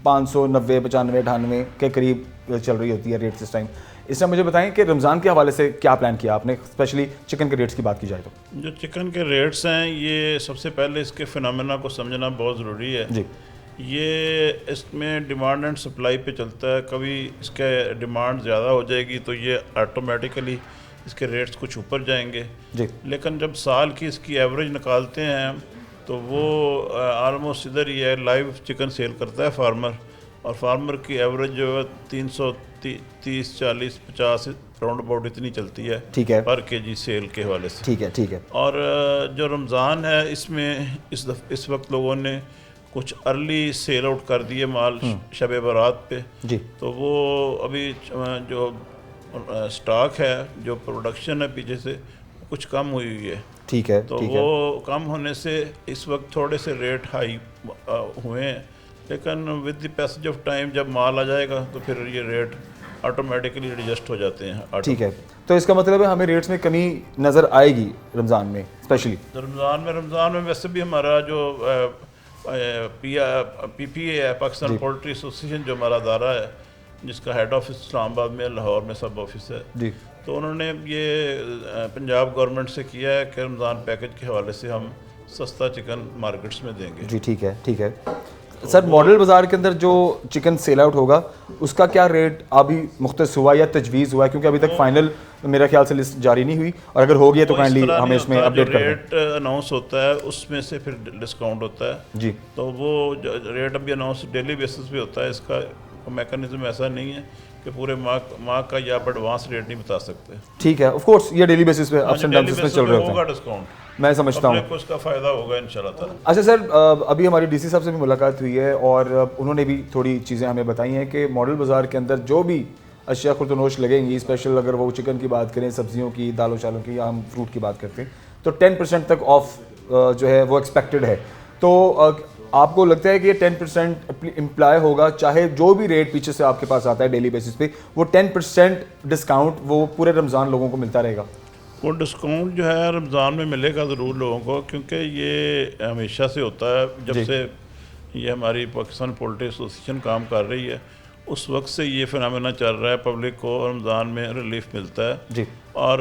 S1: 590, 95, 98 के करीब चल रही होती है रेट्स इस टाइम। इसमें मुझे बताएं कि रमज़ान के हवाले से क्या प्लान किया आपने, स्पेशली चिकन के रेट्स की बात की जाए तो।
S4: जो चिकन के रेट्स हैं, ये सबसे पहले इसके फिनोमेना को समझना बहुत ज़रूरी है
S1: जी।
S4: ये इसमें डिमांड एंड सप्लाई पे चलता है। कभी इसके डिमांड ज़्यादा हो जाएगी तो ये ऑटोमेटिकली इसके रेट्स कुछ ऊपर जाएंगे
S1: जी।
S4: लेकिन जब साल की इसकी एवरेज निकालते हैं तो वो आलमोस्ट इधर ही है। लाइव चिकन सेल करता है फार्मर, और फार्मर की एवरेज जो है 330, 40, 50 राउंड अबाउट इतनी चलती है,
S1: ठीक है,
S4: पर केजी सेल के हवाले से।
S1: ठीक है, ठीक है।
S4: और जो रमज़ान है इसमें इस वक्त लोगों ने कुछ अर्ली सेल आउट कर दिए माल शब बारात पे
S1: जी।
S4: तो वो अभी जो स्टॉक है, जो प्रोडक्शन है पीछे से कुछ कम हुई है,
S1: ठीक है,
S4: तो
S1: ठीक
S4: वो
S1: है।
S4: कम होने से इस वक्त थोड़े से रेट हाई हुए हैं, लेकिन with the passage of time जब माल आ जाएगा तो फिर ये रेट ऑटोमेटिकली एडजस्ट हो जाते हैं।
S1: ठीक है, तो इसका मतलब है हमें रेट्स में कमी नज़र आएगी रमज़ान में स्पेशली।
S4: रमज़ान में वैसे भी हमारा जो PPA है, पाकिस्तान पोल्ट्री एसोसिएशन, जो हमारा अदारा है जिसका हेड ऑफिस इस्लामाबाद में, लाहौर में सब ऑफिस है
S1: जी,
S4: तो उन्होंने ये पंजाब गवर्नमेंट से किया है कि रमज़ान पैकेज के हवाले से हम सस्ता चिकन मार्केट्स में देंगे।
S1: जी, ठीक है, ठीक है। सर मॉडल बाज़ार के अंदर जो चिकन सेल आउट होगा उसका क्या रेट अभी मुख्तस हुआ या तजवीज़ हुआ है? क्योंकि अभी तक फाइनल मेरा ख्याल से लिस्ट जारी नहीं हुई, और अगर हो गई है तो काइंडली हमें इसमें अपडेट कर दें।
S4: रेट अनाउंस होता है उसमें से फिर डिस्काउंट होता है
S1: जी।
S4: तो वो रेट अभी अनाउंस डेली बेसिस पे होता है। इसका मैकेनिज्म ऐसा नहीं है कि पूरे माह का या आप एडवांस रेट नहीं बता सकते।
S1: ठीक है, ऑफ कोर्स ये डेली बेसिस पे अप्स एंड डाउन्स में चल रहे होते हैं,
S4: डिस्काउंट
S1: मैं समझता हूँ,
S4: उसका फ़ायदा होगा इंशाल्लाह ताला।
S1: अच्छा सर, अभी हमारी DC साहब से भी मुलाकात हुई है और उन्होंने भी थोड़ी चीज़ें हमें बताई हैं कि मॉडल बाज़ार के अंदर जो भी अशिया खुर्दनोश लगेंगी, स्पेशल अगर वो चिकन की बात करें, सब्जियों की, दालों चालों की, या हम फ्रूट की बात करते हैं तो 10% तक ऑफ जो है वो एक्सपेक्टेड है। तो आपको लगता है कि ये 10% इम्प्लाई होगा, चाहे जो भी रेट पीछे से आपके पास आता है डेली बेसिस पे, वो 10% डिस्काउंट वो पूरे रमज़ान लोगों को मिलता रहेगा?
S4: वो डिस्काउंट जो है रमज़ान में मिलेगा ज़रूर लोगों को, क्योंकि ये हमेशा से होता है। जब से ये हमारी पाकिस्तान पोल्ट्री एसोसिएशन काम कर रही है उस वक्त से ये फिनोमेना चल रहा है, पब्लिक को रमज़ान में रिलीफ मिलता है
S1: जी।
S4: और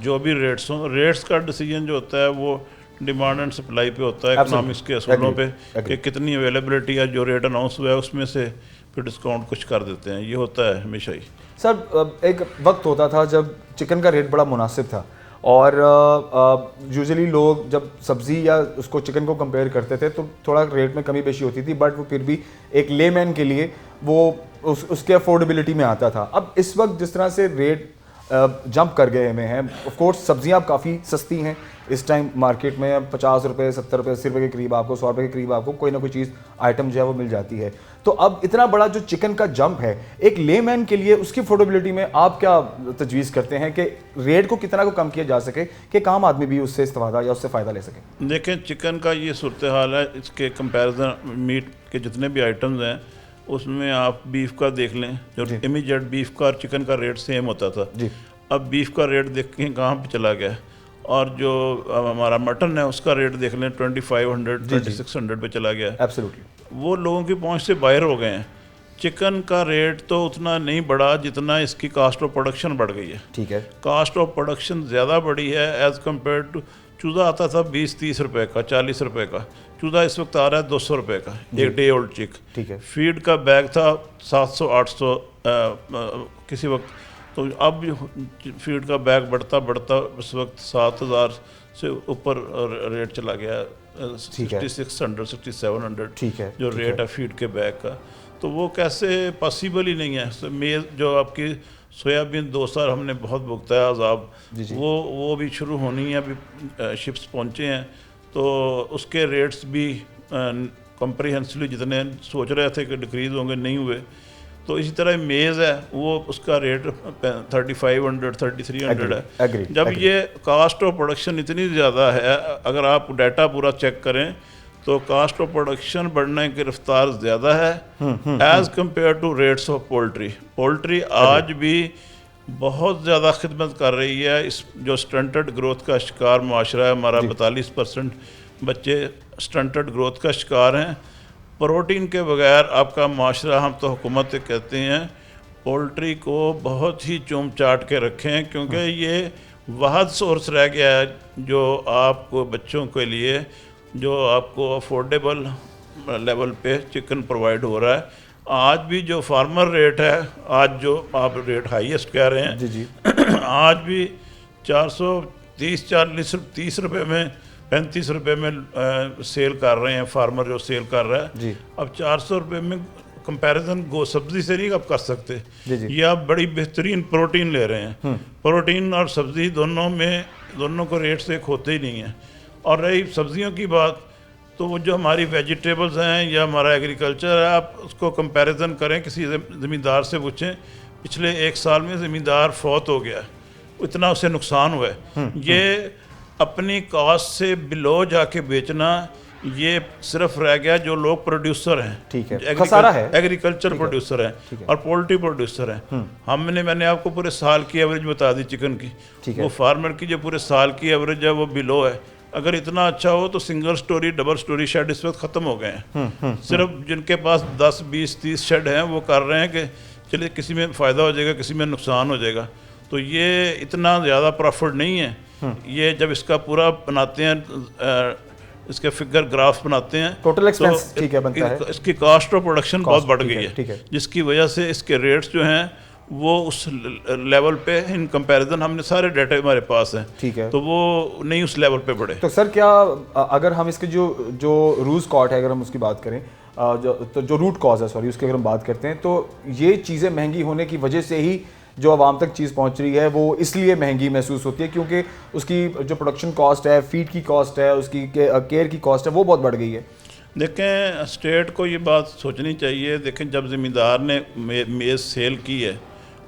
S4: जो भी रेट्स का डिसीजन जो होता है वो डिमांड एंड सप्लाई पे होता है, इकोनॉमिक्स के असूलों पे कि कितनी अवेलेबिलिटी है, जो रेट अनाउंस हुआ है उसमें से फिर डिस्काउंट कुछ कर देते हैं। ये होता है हमेशा ही।
S1: सर एक वक्त होता था जब चिकन का रेट बड़ा मुनासिब था और यूजुअली लोग जब सब्ज़ी या उसको चिकन को कंपेयर करते थे तो थोड़ा रेट में कमी बेशी होती थी, बट वो फिर भी एक लेमैन के लिए वो उसके अफोर्डेबिलिटी में आता था। अब इस वक्त जिस तरह से रेट जंप कर गए हुए हैं, ऑफ कोर्स सब्जियां अब काफ़ी सस्ती हैं इस टाइम मार्केट में, 50 रुपये, 70 रुपये, 80 रुपये के करीब आपको, 100 रुपये के करीब आपको कोई ना कोई चीज़ आइटम जो है वो मिल जाती है। तो अब इतना बड़ा जो चिकन का जंप है एक लेमैन के लिए, उसकी अफोर्डेबिलिटी में आप क्या तजवीज़ करते हैं कि रेट को कितना को कम किया जा सके कि आम आदमी भी उससे इस्तेफादा या उससे फ़ायदा ले सके?
S4: देखें, चिकन का ये सूरत हाल है, इसके कंपैरिजन मीट के जितने भी आइटम्स हैं उसमें आप बीफ का देख लें, जो इमीडिएट बीफ का और चिकन का रेट सेम होता था
S1: जी।
S4: अब बीफ का रेट देखें कहाँ पे चला गया, और जो हमारा मटन है उसका रेट देख लें 2500, 2600 पे चला गया।
S1: एब्सोल्युटली,
S4: वो लोगों की पहुंच से बाहर हो गए हैं। चिकन का रेट तो उतना नहीं बढ़ा जितना इसकी कास्ट ऑफ प्रोडक्शन बढ़ गई है।
S1: ठीक है,
S4: कास्ट ऑफ प्रोडक्शन ज़्यादा बढ़ी है एज़ कम्पेयर टू। चूज़ा आता था 20-30 रुपये का, 40 रुपये का, चूज़ा इस वक्त आ रहा है 200 रुपये का, एक डे ओल्ड चिक।
S1: ठीक है।
S4: फीड का बैग था 700-800 किसी वक्त, तो अब फीड का बैग बढ़ता बढ़ता इस वक्त 7000 से ऊपर रेट चला गया,
S1: ठीक है।
S4: 6600 6700
S1: ठीक है,
S4: जो
S1: ठीक
S4: रेट है फीड के बैग का। तो वो कैसे पॉसिबल ही नहीं है। मेज़ जो आपकी सोयाबीन 2 साल हमने बहुत भुगताया अजाब,
S1: जी, जी।
S4: वो भी शुरू होनी है, अभी शिप्स पहुँचे हैं तो उसके रेट्स भी कंप्रीहेंसिवली जितने सोच रहे थे कि डिक्रीज़ होंगे नहीं हुए। तो इसी तरह मेज़ है वो उसका रेट 3500 3300 है।
S1: Agree,
S4: जब
S1: agree.
S4: ये कास्ट ऑफ प्रोडक्शन इतनी ज़्यादा है, अगर आप डाटा पूरा चेक करें तो कास्ट ऑफ प्रोडक्शन बढ़ने की रफ्तार ज़्यादा है as compare to rates of poultry. Poultry आज भी बहुत ज़्यादा खिदमत कर रही है। इस जो स्टंटेड ग्रोथ का शिकार माशरा है हमारा, 42% बच्चे स्टंटेड ग्रोथ का शिकार हैं। प्रोटीन के बगैर आपका माशरा, हम तो हुकूमत कहते हैं पोल्ट्री को बहुत ही चूम चाट के रखें, क्योंकि ये वाहद सोर्स रह गया है जो आपको बच्चों के लिए, जो आपको अफोर्डेबल लेवल पे चिकन प्रोवाइड हो रहा है। आज भी जो फार्मर रेट है, आज जो आप रेट हाईएस्ट कह रहे हैं,
S1: जी जी,
S4: आज भी 430-40-30 रुपये में 35 रुपये में सेल कर रहे हैं फार्मर, जो सेल कर रहा है
S1: जी।
S4: अब 400 रुपये में कंपैरिजन गो सब्जी से नहीं आप कर सकते।
S1: जी, जी।
S4: ये आप बड़ी बेहतरीन प्रोटीन ले रहे हैं। प्रोटीन और सब्जी दोनों को रेट से एक होते ही नहीं है। और रही सब्जियों की बात, तो वो जो हमारी वेजिटेबल्स हैं या हमारा एग्रीकल्चर है, आप उसको कंपैरिजन करें, किसी ज़मींदार से पूछें पिछले 1 साल में ज़मींदार फौत हो गया, इतना उसे नुकसान हुआ है। ये अपनी कॉस्ट से बिलो जाके बेचना, ये सिर्फ रह गया जो लोग प्रोड्यूसर हैं,
S1: ठीक है, खसारा है,
S4: एग्रीकल्चर प्रोड्यूसर हैं और पोल्ट्री प्रोड्यूसर हैं। मैंने आपको पूरे साल की एवरेज बता दी चिकन की, वो फार्मर की जो पूरे साल की एवरेज है वो बिलो है। अगर इतना अच्छा हो तो single storey double storey shed इस वक्त ख़त्म हो गए हैं। सिर्फ जिनके पास 10 20 30 शेड हैं वो कर रहे हैं कि चलिए किसी में फ़ायदा हो जाएगा, किसी में नुकसान हो जाएगा। तो ये इतना ज़्यादा प्रॉफिट नहीं है। ये जब इसका पूरा बनाते हैं, इसके फिगर ग्राफ बनाते हैं,
S1: टोटल एक्सपेंस ठीक है बनता है,
S4: इसकी कॉस्ट ऑफ प्रोडक्शन बहुत बढ़ गई
S1: ठीक
S4: है, जिसकी वजह से इसके रेट्स जो हैं वो उस लेवल पे इन कंपैरिजन, हमने सारे डाटा हमारे पास हैं,
S1: ठीक है,
S4: तो वो नहीं उस लेवल पे बढ़े।
S1: तो सर क्या अगर हम इसके जो रूट कॉज है, अगर हम उसकी बात करें, जो रूट कॉज है सॉरी, उसकी अगर हम बात करते हैं, तो ये चीज़ें महंगी होने की वजह से ही जो आवाम तक चीज़ पहुंच रही है वो इसलिए महंगी महसूस होती है क्योंकि उसकी जो प्रोडक्शन कॉस्ट है, फीड की कॉस्ट है, उसकी केयर की कॉस्ट है, वो बहुत बढ़ गई है।
S4: देखें, स्टेट को ये बात सोचनी चाहिए। देखें, जब ज़मींदार ने मेज़ सेल की है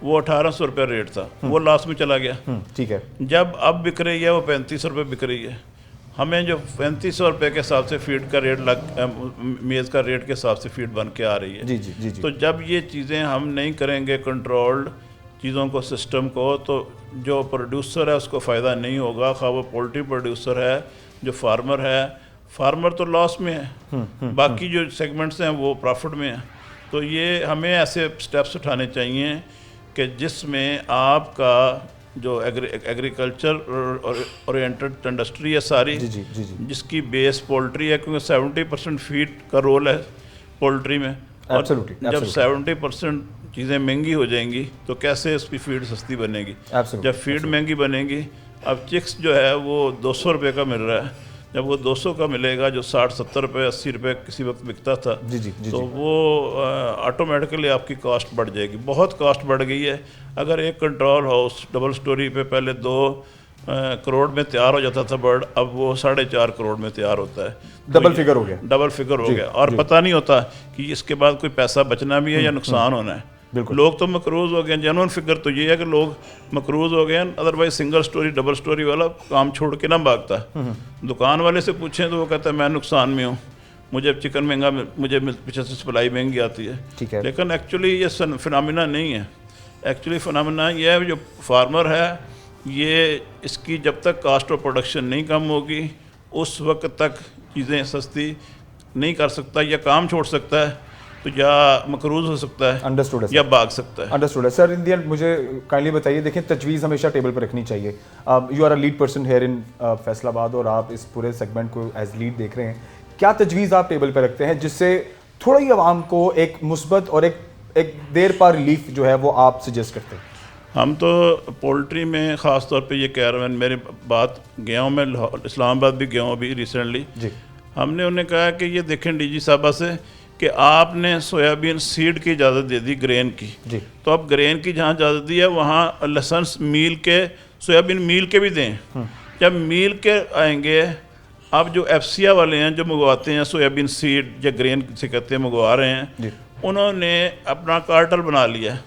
S4: वो 1800 रुपये रेट था, वो लास्ट में चला गया,
S1: ठीक है।
S4: जब अब बिक रही है वो 3500 रुपये बिक रही है। हमें जो 3500 रुपये के हिसाब से फीड का रेट मेज़ का रेट के हिसाब से फीड बन के आ रही है।
S1: जी जी जी जी।
S4: तो जब ये चीज़ें हम नहीं करेंगे कंट्रोल्ड चीज़ों को, सिस्टम को, तो जो प्रोड्यूसर है उसको फ़ायदा नहीं होगा। खा वो पोल्ट्री प्रोड्यूसर है, जो फार्मर है, फार्मर तो लॉस में है, बाकी जो सेगमेंट्स हैं वो प्रॉफिट में हैं। तो ये हमें ऐसे स्टेप्स उठाने चाहिए कि जिसमें आपका जो एग्रीकल्चर ओरिएंटेड इंडस्ट्री है सारी,
S1: जी जी जी जी,
S4: जिसकी बेस पोल्ट्री है, क्योंकि 70% फीड का रोल है पोल्ट्री में। और जब 70% चीज़ें महंगी हो जाएंगी तो कैसे उसकी फीड सस्ती बनेगी? जब फीड महंगी बनेगी, अब चिक्स जो है वो 200 रुपये का मिल रहा है, जब वो 200 का मिलेगा जो 60-70 रुपये 80 रुपये किसी वक्त बिकता था,
S1: जी जी जी,
S4: तो वो ऑटोमेटिकली आपकी कॉस्ट बढ़ जाएगी। बहुत कॉस्ट बढ़ गई है। अगर एक कंट्रोल हाउस डबल स्टोरी पे पहले 2 करोड़ में तैयार हो जाता था बर्ड, अब वो 4.5 करोड़ में तैयार होता है।
S1: डबल फिगर हो गया,
S4: डबल फिगर हो गया। और पता नहीं होता कि इसके बाद कोई पैसा बचना भी है या नुकसान होना है। लोग तो मकरूज हो गए। जेन्युइन फिगर तो ये है कि लोग मकरूज हो गए, otherwise single storey double story वाला काम छोड़ के ना भागता। दुकान वाले से पूछें तो वो कहता है मैं नुकसान में हूँ, मुझे चिकन महंगा, मुझे पीछे से सप्लाई महंगी आती है।
S1: ठीक है।
S4: लेकिन एक्चुअली ये फिनोमिना नहीं है। एक्चुअली फिनोमिना ये है, जो फार्मर है ये इसकी जब तक कास्ट ऑफ प्रोडक्शन नहीं कम होगी उस वक्त तक चीज़ें सस्ती नहीं कर सकता, या काम छोड़ सकता है, तो या मकरूज हो सकता है,
S1: अंडरस्टूड है,
S4: या भाग सकता है।
S1: अंडरस्टूड है सर। इन दी एंड मुझे काइंडली बताइए, देखें तजवीज़ हमेशा टेबल पर रखनी चाहिए। You are a lead person here in Faisalabad और आप इस पूरे सेगमेंट को एज लीड देख रहे हैं। क्या तजवीज़ आप टेबल पर रखते हैं जिससे थोड़ा ही आवाम को एक मुस्बत और एक देर पर रिलीफ जो है वो आप सजेस्ट करते हैं?
S4: हम तो पोल्ट्री में ख़ास तौर पे ये कह रहा हूँ, मेरी बात गया हूँ मैं इस्लामाबाद भी गया हूँ अभी रिसेंटली
S1: जी।
S4: हमने उन्हें कहा कि ये देखें डीजी साहबा से कि आपने सोयाबीन सीड की इजाज़त दे दी ग्रेन की
S1: जी।
S4: तो अब ग्रेन की जहाँ इजाज़त दी है वहाँ लाइसेंस मील के सोयाबीन मील के भी दें। जब मील के आएंगे अब जो एफसीआ वाले हैं जो मंगवाते हैं सोयाबीन सीड या ग्रेन से कहते हैं मंगवा रहे हैं उन्होंने अपना कार्टल बना लिया है,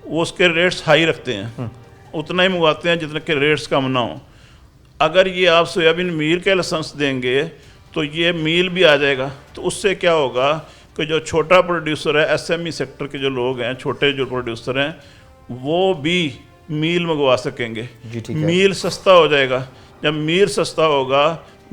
S4: वो उसके रेट्स हाई रखते हैं, उतना ही मंगवाते हैं जितने के रेट्स कम ना हो। अगर ये आप सोयाबीन मील के लाइसेंस देंगे तो ये मील भी आ जाएगा, तो उससे क्या होगा कि जो छोटा प्रोड्यूसर है एसएमई सेक्टर के जो लोग हैं छोटे जो प्रोड्यूसर हैं वो भी मील मंगवा सकेंगे।
S1: जी, ठीक है।
S4: मील सस्ता हो जाएगा, जब मील सस्ता होगा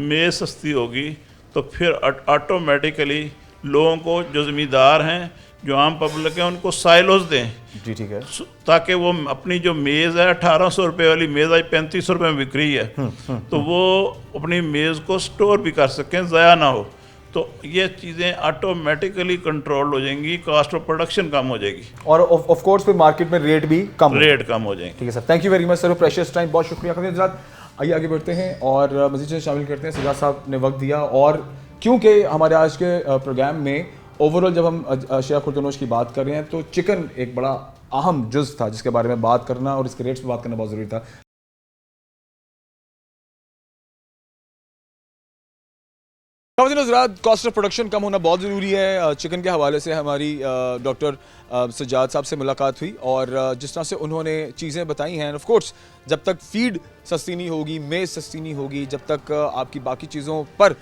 S4: मेज़ सस्ती होगी तो फिर ऑटोमेटिकली लोगों को जो ज़मींदार हैं जो आम पब्लिक है उनको साइलोज दें।
S1: जी ठीक है।
S4: ताकि वो अपनी जो मेज़ है 1800 रुपये वाली मेज़ आज 3500 रुपये में बिक रही है तो वो अपनी मेज़ को स्टोर भी कर सकें, ज़ाया ना हो। तो ये चीज़ें ऑटोमेटिकली कंट्रोल हो जाएंगी, कॉस्ट ऑफ प्रोडक्शन कम हो जाएगी
S1: और ऑफ कोर्स फिर मार्केट में रेट भी कम
S4: हो जाएंगे।
S1: ठीक है sir, thank you very much sir, precious time, बहुत शुक्रिया। हजरात आइए आगे बढ़ते हैं और मज़ीद चीज़ें शामिल करते हैं। सजाद साहब ने वक्त दिया और क्योंकि हमारे आज के प्रोग्राम में ओवरऑल जब हम अशिया खुर्दनोश की बात कर रहे हैं तो चिकन एक बड़ा अहम जुज़ था जिसके बारे में बात करना और इसके रेट्स पे बात करना बहुत ज़रूरी था। कॉस्ट ऑफ प्रोडक्शन कम होना बहुत ज़रूरी है। चिकन के हवाले से हमारी डॉक्टर सज्जाद साहब से मुलाकात हुई और जिस तरह से उन्होंने चीज़ें बताई हैं, ऑफ कोर्स जब तक फीड सस्ती नहीं होगी, मेज़ सस्ती नहीं होगी, जब तक आपकी बाकी चीज़ों पर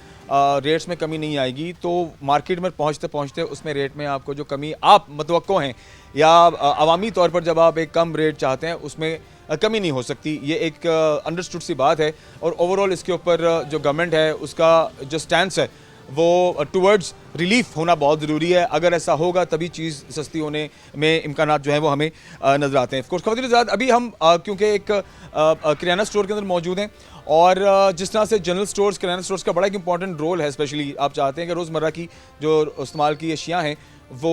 S1: रेट्स में कमी नहीं आएगी तो मार्केट में पहुंचते पहुंचते उसमें रेट में आपको जो कमी आप मतवक्को हैं या अवामी तौर पर जब आप एक कम रेट चाहते हैं उसमें कमी नहीं हो सकती। ये एक अंडरस्टूड सी बात है और ओवरऑल इसके ऊपर जो गवर्नमेंट है उसका जो स्टैंस है वो टुवर्ड्स रिलीफ होना बहुत ज़रूरी है। अगर ऐसा होगा तभी चीज़ सस्ती होने में इम्कानात जो हैं वो हमें नज़र आते हैं। ऑफ कोर्स ख़वातीन अभी हम क्योंकि एक किराना स्टोर के अंदर मौजूद हैं और जिस तरह से जनरल स्टोर्स किराना स्टोर्स का बड़ा एक इंपॉर्टेंट रोल है, स्पेशली आप चाहते हैं कि रोज़मर्रा की जो इस्तेमाल की अशिया हैं वो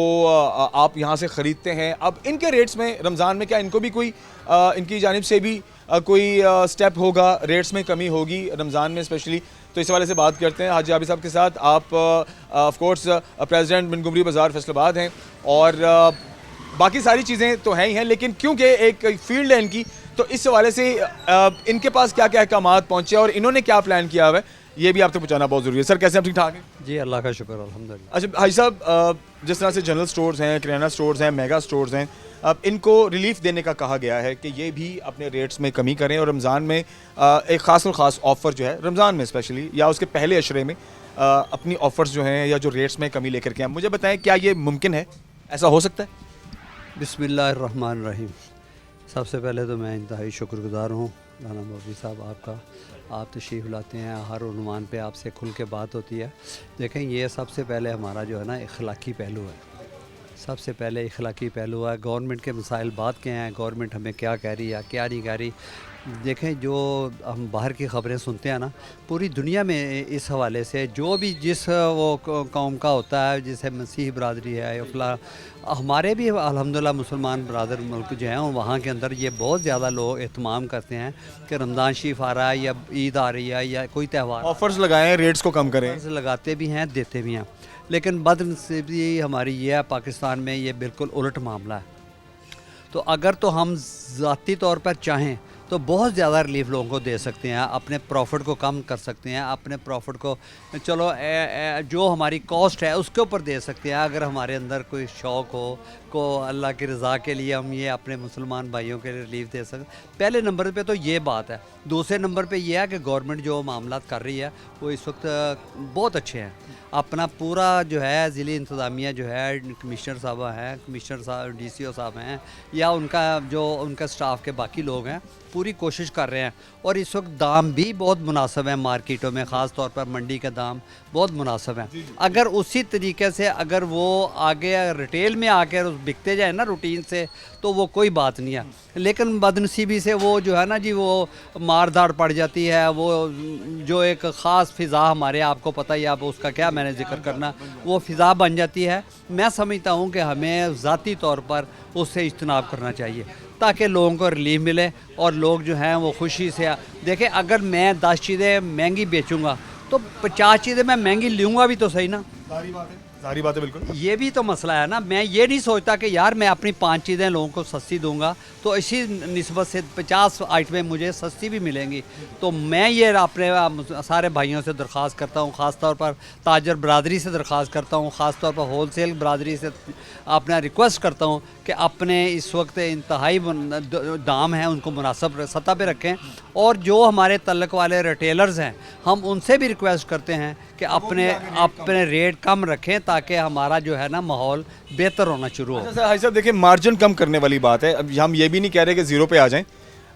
S1: आप यहाँ से ख़रीदते हैं। अब इनके रेट्स में रमज़ान में क्या इनको भी कोई इनकी जानिब से भी कोई स्टेप होगा, रेट्स में कमी होगी रमज़ान में स्पेशली? तो इस हवाले से बात करते हैं हाजी आबिद साहब के साथ। आप ऑफ कोर्स प्रेसिडेंट बिन गुमरी बाज़ार फैसलाबाद हैं और बाकी सारी चीज़ें तो हैं ही हैं, लेकिन क्योंकि एक फील्ड है इनकी तो इस हवाले से इनके पास क्या क्या अहकामात पहुँचे और इन्होंने क्या प्लान किया हुआ है ये भी आप तक पहुँचाना बहुत ज़रूरी है। सर कैसे आप ठीक ठाक हैं?
S5: जी अल्लाह का शुक्र अल्हम्दुलिल्लाह।
S1: अच्छा भाई साहब, जिस तरह से जनरल स्टोर्स हैं, किराना स्टोर्स हैं, मेगा स्टोर्स हैं, अब इनको रिलीफ देने का कहा गया है कि ये भी अपने रेट्स में कमी करें और रमज़ान में एक ख़ास और ख़ास ऑफ़र जो है रमज़ान में स्पेशली या उसके पहले अशरे में अपनी ऑफ़र्स जो हैं या जो रेट्स में कमी लेकर के आए। मुझे बताएं क्या ये मुमकिन है, ऐसा हो सकता है?
S5: बिस्मिल्लाहिर्रहमानिर्रहीम। सबसे पहले तो मैं इंतहाई शुक्रगुज़ार हूँ राना मौलवी साहब आपका, आप तशरीफ़ लाते हैं, हर उन्वान पे आपसे खुल के बात होती है। देखें ये सबसे पहले हमारा जो है ना इखलाकी पहलू है, सबसे पहले इखलाकी पहलू है। गवर्नमेंट के मसाइल बात के हैं, गवर्नमेंट हमें क्या कह रही है क्या नहीं कह रही। देखें जो हम बाहर की ख़बरें सुनते हैं ना, पूरी दुनिया में इस हवाले से जो भी जिस वो कौम का होता है, जैसे मसीह बरादरी है या फला, हमारे भी अल्हम्दुलिल्लाह मुसलमान बरादर मुल्क जो हैं वहाँ के अंदर ये बहुत ज़्यादा लोग एहतमाम करते हैं कि रमज़ान शरीफ आ रहा है या ईद आ रही है या कोई त्यौहार,
S1: ऑफ़र्स लगाएं, रेट्स को कम करें।
S5: लगाते भी हैं देते भी हैं। लेकिन बदनसीबी हमारी ये है पाकिस्तान में ये बिल्कुल उलट मामला है। तो अगर तो हम ज़ाती तौर पर चाहें तो बहुत ज़्यादा रिलीफ लोगों को दे सकते हैं, अपने प्रॉफिट को कम कर सकते हैं, अपने प्रॉफिट को चलो जो हमारी कॉस्ट है उसके ऊपर दे सकते हैं। अगर हमारे अंदर कोई शौक़ हो को अल्लाह की रज़ा के लिए हम ये अपने मुसलमान भाइयों के लिए रिलीफ दे सकते। पहले नंबर पे तो ये बात है। दूसरे नंबर पे ये है कि गवर्नमेंट जो मामला कर रही है वो इस वक्त बहुत अच्छे हैं। अपना पूरा जो है ज़िली इंतज़ामिया जो है, कमिश्नर साहब हैं, कमिश्नर साहब DCO साहब हैं या उनका जो उनका स्टाफ के बाकी लोग हैं, पूरी कोशिश कर रहे हैं। और इस वक्त दाम भी बहुत मुनासिब हैं मार्केटों में, ख़ास तौर पर मंडी के दाम बहुत मुनासिब हैं। अगर उसी तरीके से अगर वो आगे रिटेल में आकर बिकते जाए ना रूटीन से तो वो कोई बात नहीं है। लेकिन बदनसीबी से वो जो है ना जी वो मार धाड़ पड़ जाती है। वो जो एक ख़ास फ़िज़ा हमारे, आपको पता ही, आप उसका क्या मैंने जिक्र करना, वो फ़िज़ा बन जाती है। मैं समझता हूँ कि हमें ज़ाती तौर पर उससे इज्तनाब करना चाहिए ताकि लोगों को रिलीफ मिले और लोग जो हैं वो खुशी से देखें। अगर मैं 10 चीज़ें महंगी बेचूंगा तो 50 चीज़ें मैं महंगी लूँगा भी तो सही ना।
S1: सारी बातें बिल्कुल।
S5: ये भी तो मसला है ना। मैं ये नहीं सोचता कि यार मैं अपनी 5 चीज़ें लोगों को सस्ती दूंगा तो इसी निस्बत से 50 आइटमें मुझे सस्ती भी मिलेंगी। तो मैं ये अपने सारे भाइयों से दरख्वास्त करता हूँ, ख़ास तौर पर ताजर बरादरी से दरख्वास्त करता हूँ, ख़ास तौर पर होल सेल बरादरी से अपना रिक्वेस्ट करता हूँ कि अपने इस वक्त इंतहाई दाम हैं उनको मुनासिब सतह पे रखें। और जो हमारे तल्लक वाले रिटेलर्स हैं हम उनसे भी रिक्वेस्ट करते हैं कि अपने रेट कम रखें ताकि हमारा जो है ना माहौल बेहतर होना शुरू हो।
S1: अच्छा भाई साहब देखिए, मार्जिन कम करने वाली बात है। अब हम ये भी नहीं कह रहे कि ज़ीरो पे आ जाएं,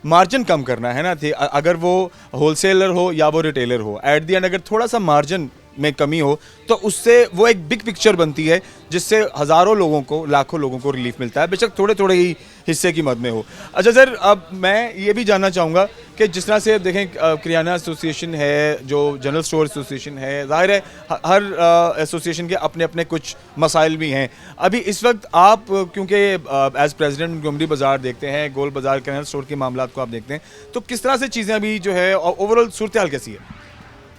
S1: मार्जिन कम करना है ना। अगर वो होलसेलर हो या वो रिटेलर हो, एट दी एंड अगर थोड़ा सा मार्जिन में कमी हो तो उससे वो एक बिग पिक्चर बनती है जिससे हज़ारों लोगों को, लाखों लोगों को रिलीफ मिलता है, बेशक थोड़े थोड़े ही हिस्से की मद में हो। अच्छा सर, अब मैं ये भी जानना चाहूँगा कि जिस तरह से देखें किराना एसोसिएशन है, जो जनरल स्टोर एसोसिएशन है, ज़ाहिर है हर एसोसिएशन के अपने अपने कुछ मसाइल भी हैं। अभी इस वक्त आप क्योंकि एज़ प्रेसिडेंट गुमरी बाज़ार देखते हैं, गोल बाज़ार किराना स्टोर के मामलात को आप देखते हैं, तो किस तरह से चीज़ें अभी जो है ओवरऑल सूरत हाल कैसी है?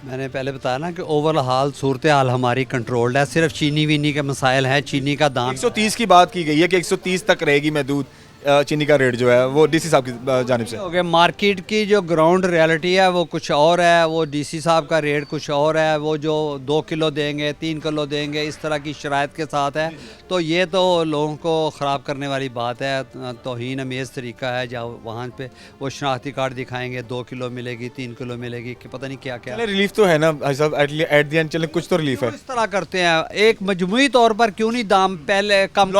S5: मैंने पहले बताया ना कि ओवरऑल हाल सूरत हाल हमारी कंट्रोल्ड है। सिर्फ चीनी वीनी के मसाइल हैं। चीनी का दाम
S1: 130 की बात की गई है कि 130 तक रहेगी महदूद चीनी का रेट जो है, वो डीसी साहब की जानिब से।
S5: हो गया। मार्केट की जो ग्राउंड रियलिटी है वो कुछ और है, वो डीसी साहब का रेट कुछ और है। वो जो 2 किलो देंगे, 3 किलो देंगे, इस तरह की शराइत के साथ है। तो ये तो लोगों को ख़राब करने वाली बात है, तौहीन अमेज़ तरीका है। जहाँ वहाँ पे वो शनाख्ती कार्ड दिखाएंगे, 2 किलो मिलेगी, 3 किलो मिलेगी, कि पता नहीं क्या क्या।
S1: रिलीफ तो है ना भाई साहब, एट दी एंड चले कुछ तो रिलीफ है।
S5: इस तरह करते हैं एक मजमूई तौर पर क्यों नहीं दाम पहले कम,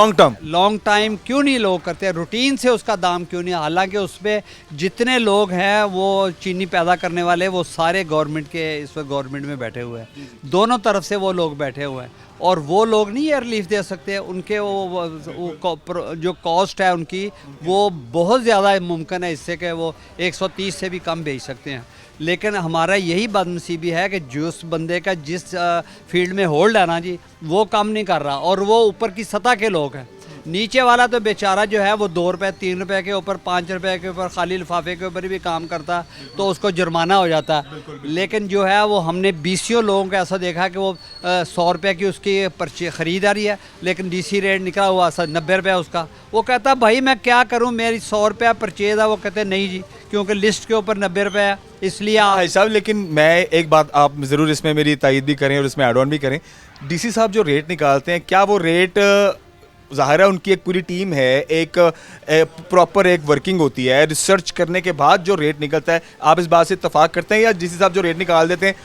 S5: लॉन्ग टाइम क्यों नहीं लोग करते हैं, रूटीन से उसका दाम क्यों नहीं। हालांकि उसमें जितने लोग हैं वो चीनी पैदा करने वाले वो सारे गवर्नमेंट के इस वक्त गवर्नमेंट में बैठे हुए हैं, दोनों तरफ से वो लोग बैठे हुए हैं और वो लोग नहीं ये रिलीफ दे सकते। उनके वो जो कॉस्ट है उनकी वो बहुत ज़्यादा मुमकिन है इससे कि वो 130 से भी कम बेच सकते हैं। लेकिन हमारा यही बदनसीबी है कि जिस बंदे का जिस फील्ड में होल्ड है ना जी, वो काम नहीं कर रहा और वो ऊपर की सतह के लोग हैं। नीचे वाला तो बेचारा जो है वो 2 रुपये 3 रुपये के ऊपर 5 रुपये के ऊपर खाली लिफाफे के ऊपर भी काम करता तो उसको जुर्माना हो जाता। लेकिन जो है वो हमने 20 लोगों को ऐसा देखा कि वो 100 रुपये की उसकी ख़रीदारी है लेकिन डीसी रेट निकला हुआ 90 रुपये उसका। वो कहता भाई मैं क्या करूं, मेरी 100 रुपया परचेज़ है। वो कहते नहीं जी, क्योंकि लिस्ट के ऊपर 90 रुपये है इसलिए आप।
S1: भाई साहब लेकिन मैं एक बात आप ज़रूर इसमें मेरी तायद भी करें और इसमें एड ऑन भी करें। डीसी साहब जो रेट निकालते हैं, क्या वो रेट ज़ाहिर है उनकी एक पूरी टीम है, एक प्रॉपर एक वर्किंग होती है, रिसर्च करने के बाद जो रेट निकलता है, आप इस बात से इत्तफाक करते हैं? या डीसी साहब जो रेट निकाल देते हैं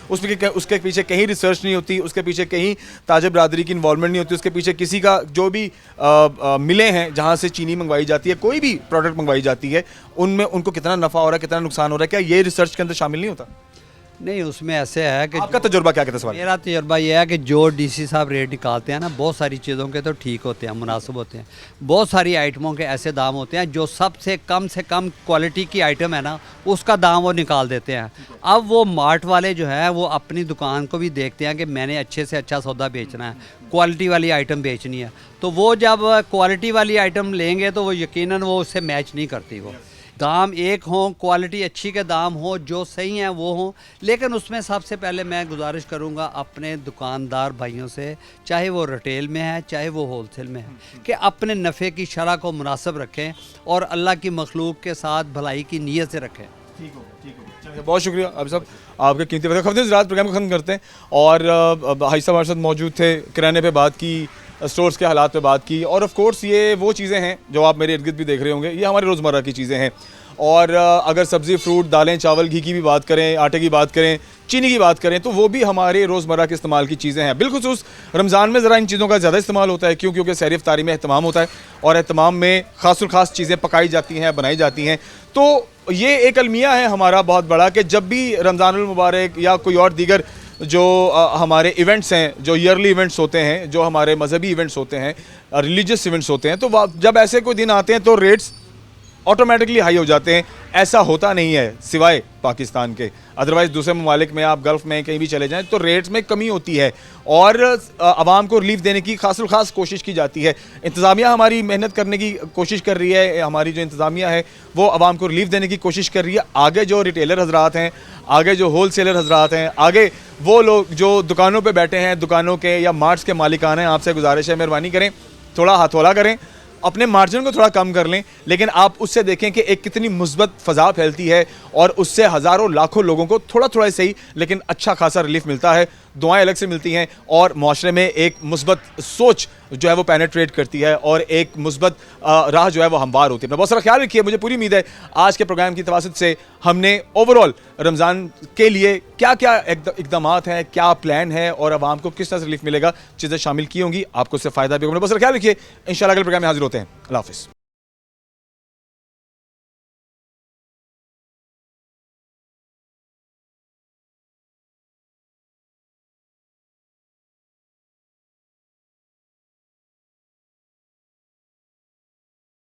S1: उसके पीछे कहीं रिसर्च नहीं होती, उसके पीछे कहीं ताजर बरादरी की इन्वॉल्वमेंट नहीं होती, उसके पीछे किसी का जो भी मिले हैं जहाँ से चीनी मंगवाई जाती है, कोई भी प्रोडक्ट मंगवाई जाती है, उनमें उनको कितना नफ़ा हो रहा है, कितना नुकसान हो रहा है, क्या ये रिसर्च के अंदर शामिल नहीं होता?
S5: नहीं, उसमें ऐसे है कि
S1: आपका तजुर्बा क्या कहता है? सवाल
S5: मेरा तजुर्बा ये है कि जो डीसी साहब रेट निकालते हैं ना, बहुत सारी चीज़ों के तो ठीक होते हैं, मुनासिब होते हैं। बहुत सारी आइटमों के ऐसे दाम होते हैं जो सबसे कम से कम क्वालिटी की आइटम है ना, उसका दाम वो निकाल देते हैं। अब वो मार्ट वाले जो है वो अपनी दुकान को भी देखते हैं कि मैंने अच्छे से अच्छा सौदा बेचना है, क्वालिटी वाली आइटम बेचनी है। तो वो जब क्वालिटी वाली आइटम लेंगे तो वो यकीनन वो उससे मैच नहीं करती। वो दाम एक हों, क्वालिटी अच्छी के दाम हो, जो सही हैं वो हों। लेकिन उसमें सबसे पहले मैं गुजारिश करूंगा अपने दुकानदार भाइयों से, चाहे वो रिटेल में है चाहे वो होलसेल में है, कि अपने नफ़े की शरह को मुनासिब रखें और अल्लाह की मखलूक के साथ भलाई की नीयत से रखें।
S1: ठीक हो, बहुत शुक्रिया आप सब, आपके कीमती वक्त। खबरें रात प्रोग्राम को ख़त्म करते हैं और भाई साहब हमारे साथ मौजूद थे, किराने पे बात की, स्टोर्स के हालात पे बात की और ऑफ कोर्स ये वो चीज़ें हैं जो आप मेरे इर्द गिर्द भी देख रहे होंगे, ये हमारे रोज़मर्रा की चीज़ें हैं। और अगर सब्ज़ी, फ्रूट, दालें, चावल, घी की भी बात करें, आटे की बात करें, चीनी की बात करें, तो वो भी हमारे रोज़मर्रा के इस्तेमाल की चीज़ें हैं। बिलखुसूस रमज़ान में ज़रा इन चीज़ों का ज़्यादा इस्तेमाल होता है, क्योंकि सहरी इफ्तारी में एहतमाम होता है और एहतमाम में ख़ास चीज़ें पकाई जाती हैं, बनाई जाती हैं। तो ये एक अलमिया है हमारा बहुत बड़ा कि जब भी रमज़ानुल मुबारक या कोई और दीगर जो हमारे इवेंट्स हैं, जो ईयरली इवेंट्स होते हैं, जो हमारे मजहबी इवेंट्स होते हैं, रिलीजियस इवेंट्स होते हैं, तो जब ऐसे कोई दिन आते हैं तो रेट्स ऑटोमेटिकली हाई हो जाते हैं। ऐसा होता नहीं है सिवाय पाकिस्तान के, अदरवाइज दूसरे ममालिक में आप गल्फ़ में कहीं भी चले जाएं तो रेट्स में कमी होती है और आवाम को रिलीफ देने की खास कोशिश की जाती है। इंतज़ामिया हमारी मेहनत करने की कोशिश कर रही है, हमारी जो इंतज़ामिया है वो आवाम को रिलीफ देने की कोशिश कर रही है। आगे जो रिटेलर हजरात हैं, आगे जो होल सेलर हजरात हैं, आगे वो लोग जो दुकानों पर बैठे हैं, दुकानों के या मार्ट्स के मालिकान हैं, आपसे गुजारिश है मेहरबानी करें थोड़ा हथौला करें, अपने मार्जिन को थोड़ा कम कर लें, लेकिन आप उससे देखें कि एक कितनी मुस्बत फ़ज़ा फैलती है और उससे हज़ारों लाखों लोगों को थोड़ा थोड़ा सही लेकिन अच्छा खासा रिलीफ मिलता है, दुआएं अलग से मिलती हैं और माशरे में एक मुस्बत सोच जो है वो पेनेट्रेट करती है और एक मुस्बत राह जो है वो हमवार होती है। अपना बहुत सारा ख्याल रखिए। मुझे पूरी उम्मीद है आज के प्रोग्राम की तवासुत से हमने ओवरऑल रमज़ान के लिए क्या क्या इकदाम हैं, क्या प्लान है और आवाम को किस तरह से रिलीफ मिलेगा, चीज़ें शामिल की होंगी, आपको उससे फ़ायदा भी होगा। बहुत सारा ख्याल रखिए। इंशाल्लाह अगले प्रोग्राम में हाजिर होते हैं। अल्लाह हाफ़िज़।